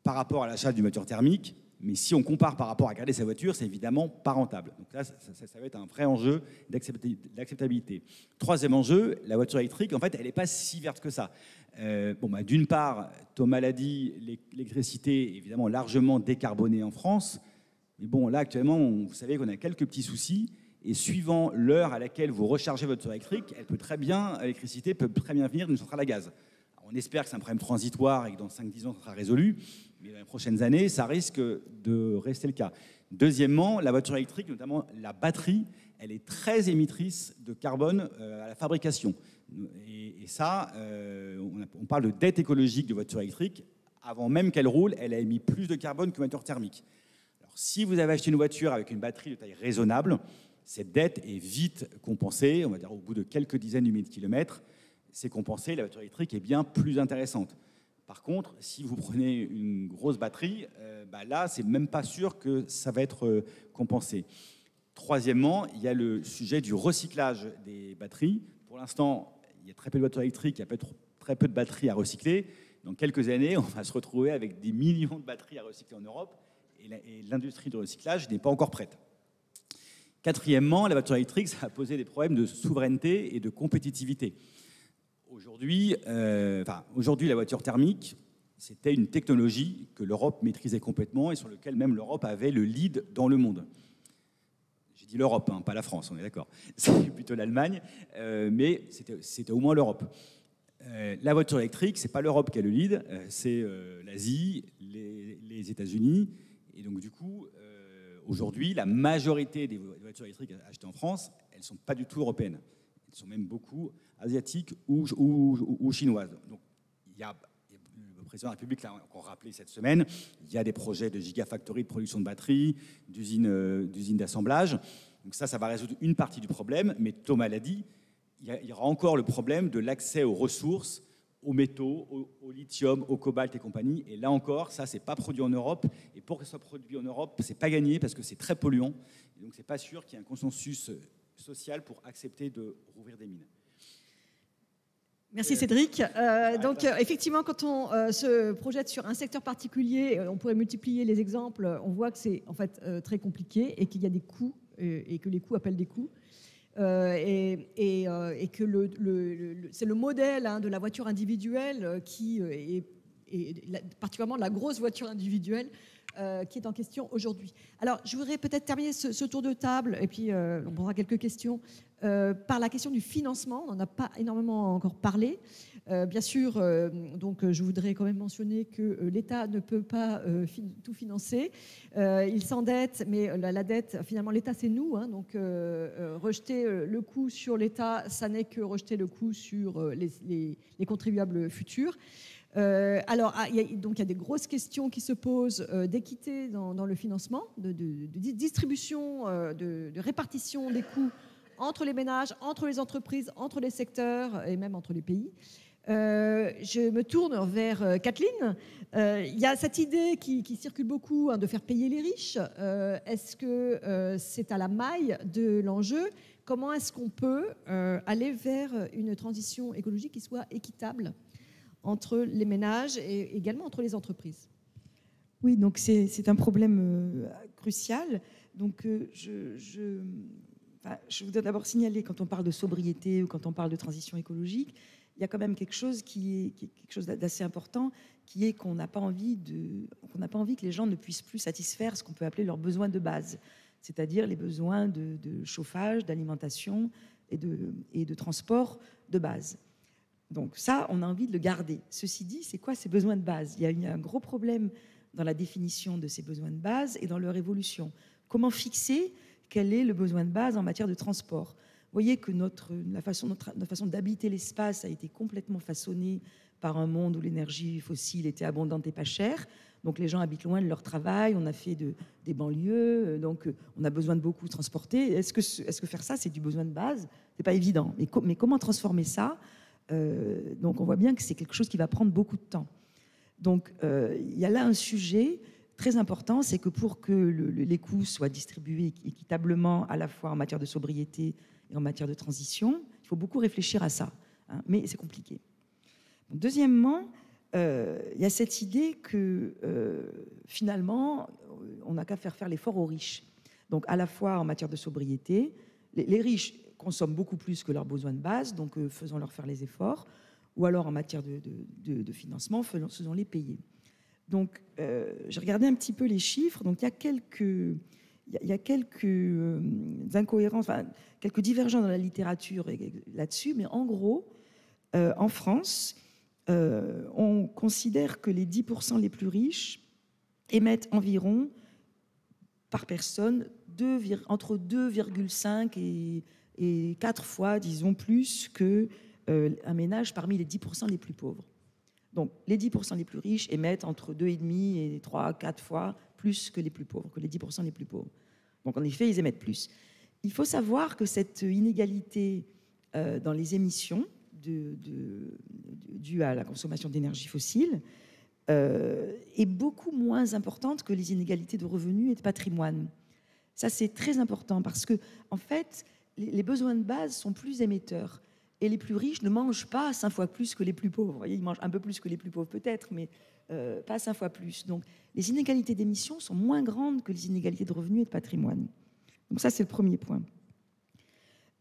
par rapport à l'achat d'une voiture thermique. Mais si on compare par rapport à garder sa voiture, c'est évidemment pas rentable. Donc là, ça va être un vrai enjeu d'acceptabilité. Troisième enjeu, la voiture électrique, en fait, elle n'est pas si verte que ça. D'une part, Thomas l'a dit, l'électricité est évidemment largement décarbonée en France. Mais bon, là, actuellement, vous savez qu'on a quelques petits soucis. Et suivant l'heure à laquelle vous rechargez votre voiture électrique, l'électricité peut très bien venir d'une centrale à gaz. Alors, on espère que c'est un problème transitoire et que dans 5-10 ans, ça sera résolu. Mais dans les prochaines années, ça risque de rester le cas. Deuxièmement, la voiture électrique, notamment la batterie, elle est très émettrice de carbone à la fabrication. Et ça, on parle de dette écologique de voiture électrique. Avant même qu'elle roule, elle a émis plus de carbone qu'une voiture thermique. Alors, si vous avez acheté une voiture avec une batterie de taille raisonnable, cette dette est vite compensée. On va dire au bout de quelques dizaines de milliers de kilomètres, c'est compensé. La voiture électrique est bien plus intéressante. Par contre, si vous prenez une grosse batterie, là, c'est même pas sûr que ça va être compensé. Troisièmement, il y a le sujet du recyclage des batteries. Pour l'instant, il y a très peu de voitures électriques, il y a très peu de batteries à recycler. Dans quelques années, on va se retrouver avec des millions de batteries à recycler en Europe et l'industrie de recyclage n'est pas encore prête. Quatrièmement, la voiture électrique, ça a posé des problèmes de souveraineté et de compétitivité. Aujourd'hui, la voiture thermique, c'était une technologie que l'Europe maîtrisait complètement et sur laquelle même l'Europe avait le lead dans le monde. J'ai dit l'Europe, pas la France, on est d'accord. C'est plutôt l'Allemagne, mais c'était au moins l'Europe. La voiture électrique, c'est pas l'Europe qui a le lead, c'est l'Asie, les États-Unis. Et donc du coup, aujourd'hui, la majorité des voitures électriques achetées en France, elles ne sont pas du tout européennes. Elles sont même beaucoup asiatiques ou chinoises. Donc, le président de la République l'a encore rappelé cette semaine, il y a des projets de gigafactories de production de batteries, d'usines d'assemblage. Donc ça va résoudre une partie du problème, mais Thomas l'a dit, il y aura encore le problème de l'accès aux ressources, aux métaux, au lithium, au cobalt et compagnie. Et là encore, ça, c'est pas produit en Europe. Et pour que ce soit produit en Europe, c'est pas gagné parce que c'est très polluant. Et donc, c'est pas sûr qu'il y ait un consensus social pour accepter de rouvrir des mines. Merci Cédric. Donc effectivement, quand on se projette sur un secteur particulier, on pourrait multiplier les exemples. On voit que c'est en fait très compliqué et qu'il y a des coûts et que les coûts appellent des coûts. Et que c'est le modèle de la voiture individuelle qui est particulièrement la grosse voiture individuelle qui est en question aujourd'hui. Alors, je voudrais peut-être terminer ce tour de table, et puis on prendra quelques questions, par la question du financement. On n'en a pas énormément encore parlé. Bien sûr, donc, je voudrais quand même mentionner que l'État ne peut pas tout financer. Il s'endette, mais la dette, finalement, l'État, c'est nous. Donc, rejeter le coût sur l'État, ça n'est que rejeter le coût sur les contribuables futurs. Alors, il y a des grosses questions qui se posent d'équité dans le financement, de distribution, de répartition des coûts entre les ménages, entre les entreprises, entre les secteurs et même entre les pays. Je me tourne vers Kathleen. Il y a cette idée qui circule beaucoup de faire payer les riches. Est-ce que c'est à la maille de l'enjeu ? Comment est-ce qu'on peut aller vers une transition écologique qui soit équitable entre les ménages et également entre les entreprises? Oui, donc c'est un problème crucial. Donc je voudrais d'abord signaler, quand on parle de sobriété ou quand on parle de transition écologique, il y a quand même quelque chose qui est quelque chose d'assez important, qui est qu'on n'a pas envie que les gens ne puissent plus satisfaire ce qu'on peut appeler leurs besoins de base, c'est-à-dire les besoins de chauffage, d'alimentation et de transport de base. Donc ça, on a envie de le garder. Ceci dit, c'est quoi ces besoins de base ? Il y a eu un gros problème dans la définition de ces besoins de base et dans leur évolution. Comment fixer quel est le besoin de base en matière de transport ? Vous voyez que notre façon d'habiter l'espace a été complètement façonnée par un monde où l'énergie fossile était abondante et pas chère. Donc les gens habitent loin de leur travail, on a fait des banlieues, donc on a besoin de beaucoup transporter. Est-ce que faire ça, c'est du besoin de base? C'est pas évident. Mais comment transformer ça? Donc on voit bien que c'est quelque chose qui va prendre beaucoup de temps. Donc il y a là un sujet très important, c'est que pour que les coûts soient distribués équitablement à la fois en matière de sobriété et en matière de transition, il faut beaucoup réfléchir à ça, hein, mais c'est compliqué. Donc, deuxièmement, il y a cette idée que finalement, on n'a qu'à faire l'effort aux riches. Donc à la fois en matière de sobriété, les riches consomment beaucoup plus que leurs besoins de base, donc faisons-leur faire les efforts, ou alors en matière de financement, faisons-les payer. Donc j'ai regardé un petit peu les chiffres, donc il y a quelques incohérences, enfin, quelques divergences dans la littérature là-dessus, mais en gros, en France, on considère que les 10% les plus riches émettent environ, par personne, entre 2,5 et 4 fois, disons, plus qu'un ménage parmi les 10% les plus pauvres. Donc, les 10% les plus riches émettent entre 2,5 et 3, 4 fois plus que les plus pauvres, que les 10% les plus pauvres. Donc, en effet, ils émettent plus. Il faut savoir que cette inégalité dans les émissions due à la consommation d'énergie fossile est beaucoup moins importante que les inégalités de revenus et de patrimoine. Ça, c'est très important parce que, en fait, les besoins de base sont plus émetteurs. Et les plus riches ne mangent pas 5 fois plus que les plus pauvres. Vous voyez, ils mangent un peu plus que les plus pauvres peut-être, mais pas 5 fois plus. Donc, les inégalités d'émissions sont moins grandes que les inégalités de revenus et de patrimoine. Donc ça, c'est le premier point.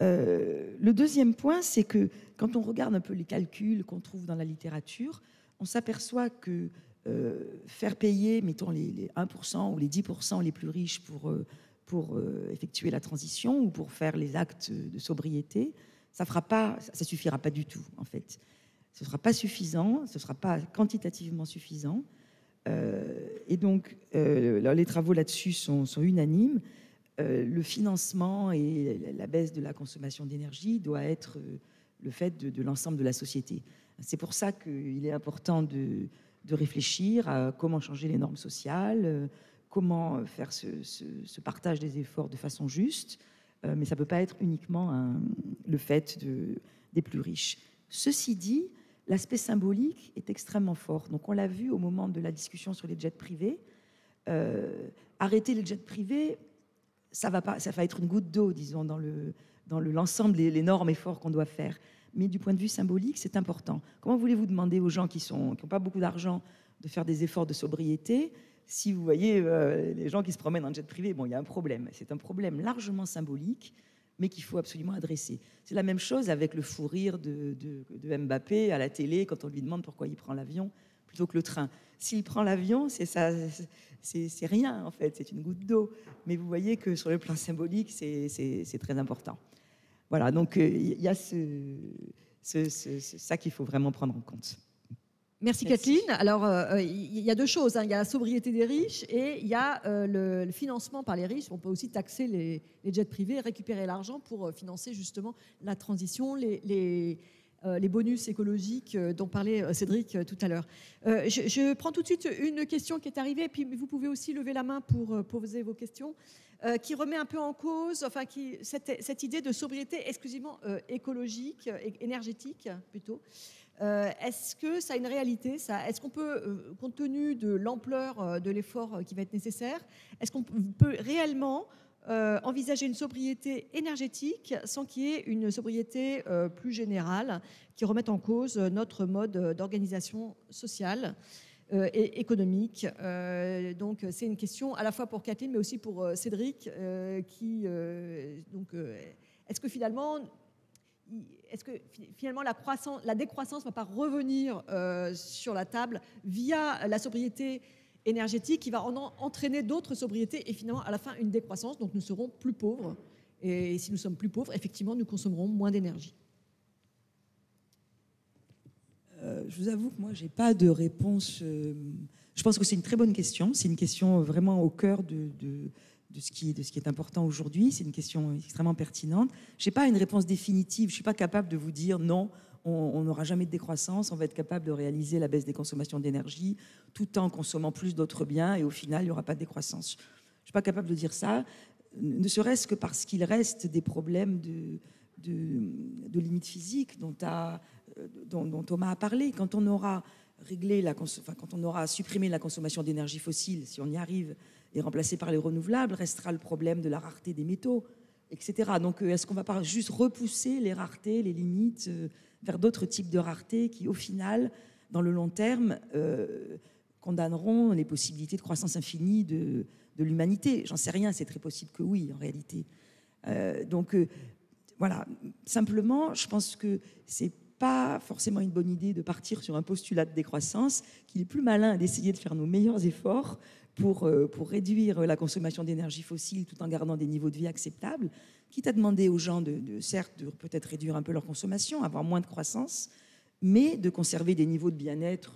Le deuxième point, c'est que quand on regarde un peu les calculs qu'on trouve dans la littérature, on s'aperçoit que faire payer, mettons, les 1% ou les 10% les plus riches pour effectuer la transition ou pour faire les actes de sobriété, ça suffira pas du tout, en fait. Ce ne sera pas suffisant, ce ne sera pas quantitativement suffisant. Et donc, les travaux là-dessus sont unanimes. Le financement et la baisse de la consommation d'énergie doit être le fait de l'ensemble de la société. C'est pour ça qu'il est important de réfléchir à comment changer les normes sociales, comment faire ce partage des efforts de façon juste, mais ça ne peut pas être uniquement le fait des plus riches. Ceci dit, l'aspect symbolique est extrêmement fort. Donc on l'a vu au moment de la discussion sur les jets privés. Arrêter les jets privés, ça va être une goutte d'eau, disons, dans l'ensemble des énormes efforts qu'on doit faire. Mais du point de vue symbolique, c'est important. Comment voulez-vous demander aux gens qui n'ont pas beaucoup d'argent de faire des efforts de sobriété si vous voyez les gens qui se promènent en jet privé? Bon, il y a un problème. C'est un problème largement symbolique, mais qu'il faut absolument adresser. C'est la même chose avec le fou rire de Mbappé à la télé quand on lui demande pourquoi il prend l'avion plutôt que le train. S'il prend l'avion, c'est rien en fait, c'est une goutte d'eau. Mais vous voyez que sur le plan symbolique, c'est très important. Voilà, donc il y a ça qu'il faut vraiment prendre en compte. Merci Kathleen. Alors, il y a deux choses, hein. Il y a la sobriété des riches et il y a le financement par les riches. On peut aussi taxer les jets privés et récupérer l'argent pour financer justement la transition, les bonus écologiques dont parlait Cédric tout à l'heure. Je prends tout de suite une question qui est arrivée, et puis vous pouvez aussi lever la main pour poser vos questions, qui remet un peu en cause cette idée de sobriété exclusivement écologique, énergétique plutôt. Est-ce que ça a une réalité, ça? Est-ce qu'on peut, compte tenu de l'ampleur de l'effort qui va être nécessaire, est-ce qu'on peut réellement envisager une sobriété énergétique sans qu'il y ait une sobriété plus générale qui remette en cause notre mode d'organisation sociale et économique? Donc c'est une question à la fois pour Kathleen mais aussi pour Cédric est-ce que finalement la décroissance ne va pas revenir sur la table via la sobriété énergétique qui va entraîner d'autres sobriétés et finalement à la fin une décroissance, donc nous serons plus pauvres. Et si nous sommes plus pauvres, effectivement, nous consommerons moins d'énergie. Je vous avoue que moi, je n'ai pas de réponse. Je pense que c'est une très bonne question. C'est une question vraiment au cœur de ce qui est important aujourd'hui. C'est une question extrêmement pertinente. Je n'ai pas une réponse définitive. Je ne suis pas capable de vous dire non, on n'aura jamais de décroissance, on va être capable de réaliser la baisse des consommations d'énergie tout en consommant plus d'autres biens et au final, il n'y aura pas de décroissance. Je ne suis pas capable de dire ça, ne serait-ce que parce qu'il reste des problèmes de limites physiques dont Thomas a parlé. Quand on aura quand on aura supprimé la consommation d'énergie fossile, si on y arrive, et remplacé par les renouvelables, restera le problème de la rareté des métaux, etc. Donc, est-ce qu'on ne va pas juste repousser les raretés, les limites vers d'autres types de raretés qui, au final, dans le long terme, condamneront les possibilités de croissance infinie de l'humanité? J'en sais rien, c'est très possible que oui, en réalité. Voilà, simplement, je pense que c'est pas forcément une bonne idée de partir sur un postulat de décroissance, qu'il est plus malin d'essayer de faire nos meilleurs efforts pour réduire la consommation d'énergie fossile tout en gardant des niveaux de vie acceptables, quitte à demander aux gens certes, de peut-être réduire un peu leur consommation, avoir moins de croissance, mais de conserver des niveaux de bien-être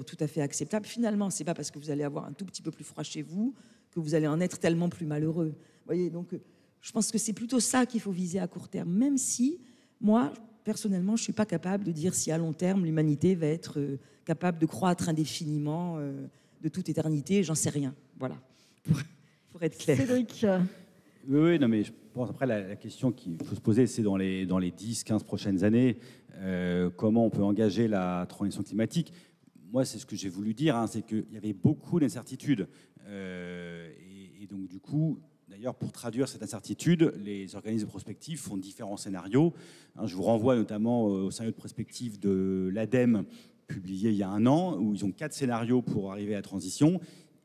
tout à fait acceptables. Finalement, c'est pas parce que vous allez avoir un tout petit peu plus froid chez vous que vous allez en être tellement plus malheureux. Vous voyez, donc je pense que c'est plutôt ça qu'il faut viser à court terme, même si moi, personnellement, je ne suis pas capable de dire si à long terme, l'humanité va être capable de croître indéfiniment de toute éternité. J'en sais rien. Voilà, pour être clair. Cédric. Oui, non, mais je pense après la question qu'il faut se poser, c'est dans les 10-15 prochaines années, comment on peut engager la transition climatique. Moi, c'est ce que j'ai voulu dire, c'est qu'il y avait beaucoup d'incertitudes. Et donc, du coup... D'ailleurs, pour traduire cette incertitude, les organismes prospectifs font différents scénarios. Je vous renvoie notamment au scénario de prospective de l'ADEME, publié il y a 1 an, où ils ont 4 scénarios pour arriver à la transition.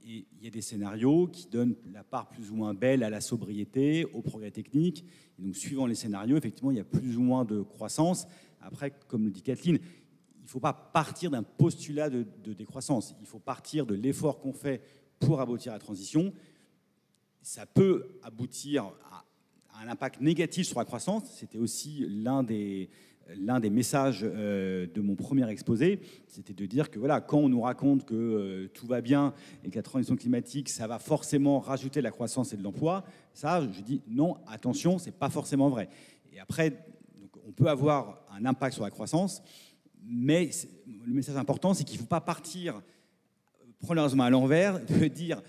Et il y a des scénarios qui donnent la part plus ou moins belle à la sobriété, au progrès technique. Et donc, suivant les scénarios, effectivement, il y a plus ou moins de croissance. Après, comme le dit Kathleen, il ne faut pas partir d'un postulat de décroissance. Il faut partir de l'effort qu'on fait pour aboutir à la transition. Ça peut aboutir à un impact négatif sur la croissance. C'était aussi l'un des messages de mon premier exposé. C'était de dire que voilà, quand on nous raconte que tout va bien et que la transition climatique, ça va forcément rajouter de la croissance et de l'emploi, ça, je dis non, attention, c'est pas forcément vrai. Et après, donc, on peut avoir un impact sur la croissance, mais le message important, c'est qu'il ne faut pas partir, prendre le raisonnement à l'envers, de dire...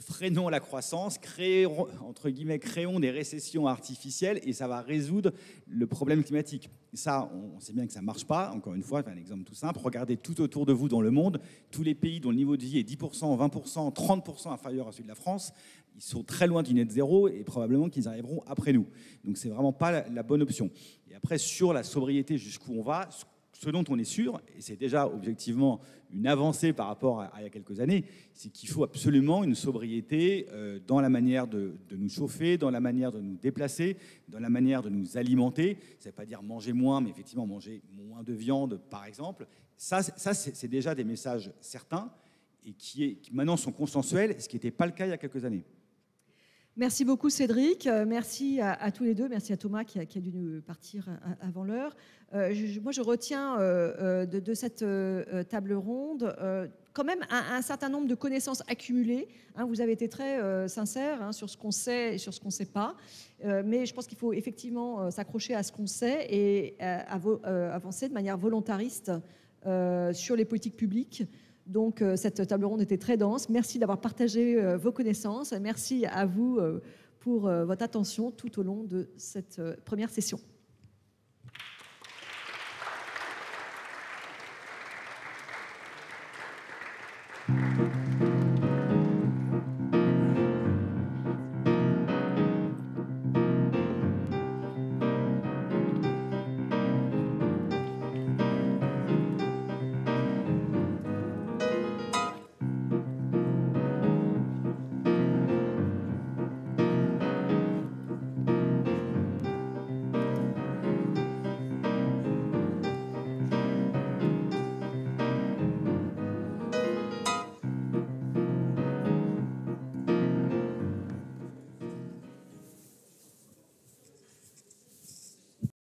freinons la croissance, créons des récessions artificielles et ça va résoudre le problème climatique. Ça, on sait bien que ça ne marche pas. Encore une fois, un exemple tout simple, regardez tout autour de vous dans le monde, tous les pays dont le niveau de vie est 10%, 20%, 30% inférieur à celui de la France, ils sont très loin du net zéro et probablement qu'ils arriveront après nous. Donc c'est vraiment pas la bonne option. Et après, sur la sobriété, jusqu'où on va, ce dont on est sûr, et c'est déjà objectivement une avancée par rapport à il y a quelques années, c'est qu'il faut absolument une sobriété dans la manière de nous chauffer, dans la manière de nous déplacer, dans la manière de nous alimenter. Ça ne veut pas dire manger moins, mais effectivement manger moins de viande, par exemple. Ça c'est déjà des messages certains et qui maintenant sont consensuels, ce qui n'était pas le cas il y a quelques années. Merci beaucoup Cédric, merci à tous les deux, merci à Thomas qui a dû partir avant l'heure. Moi je retiens de cette table ronde quand même un certain nombre de connaissances accumulées. Vous avez été très sincères sur ce qu'on sait et sur ce qu'on ne sait pas, mais je pense qu'il faut effectivement s'accrocher à ce qu'on sait et avancer de manière volontariste sur les politiques publiques. Donc, cette table ronde était très dense. Merci d'avoir partagé vos connaissances. Merci à vous pour votre attention tout au long de cette première session.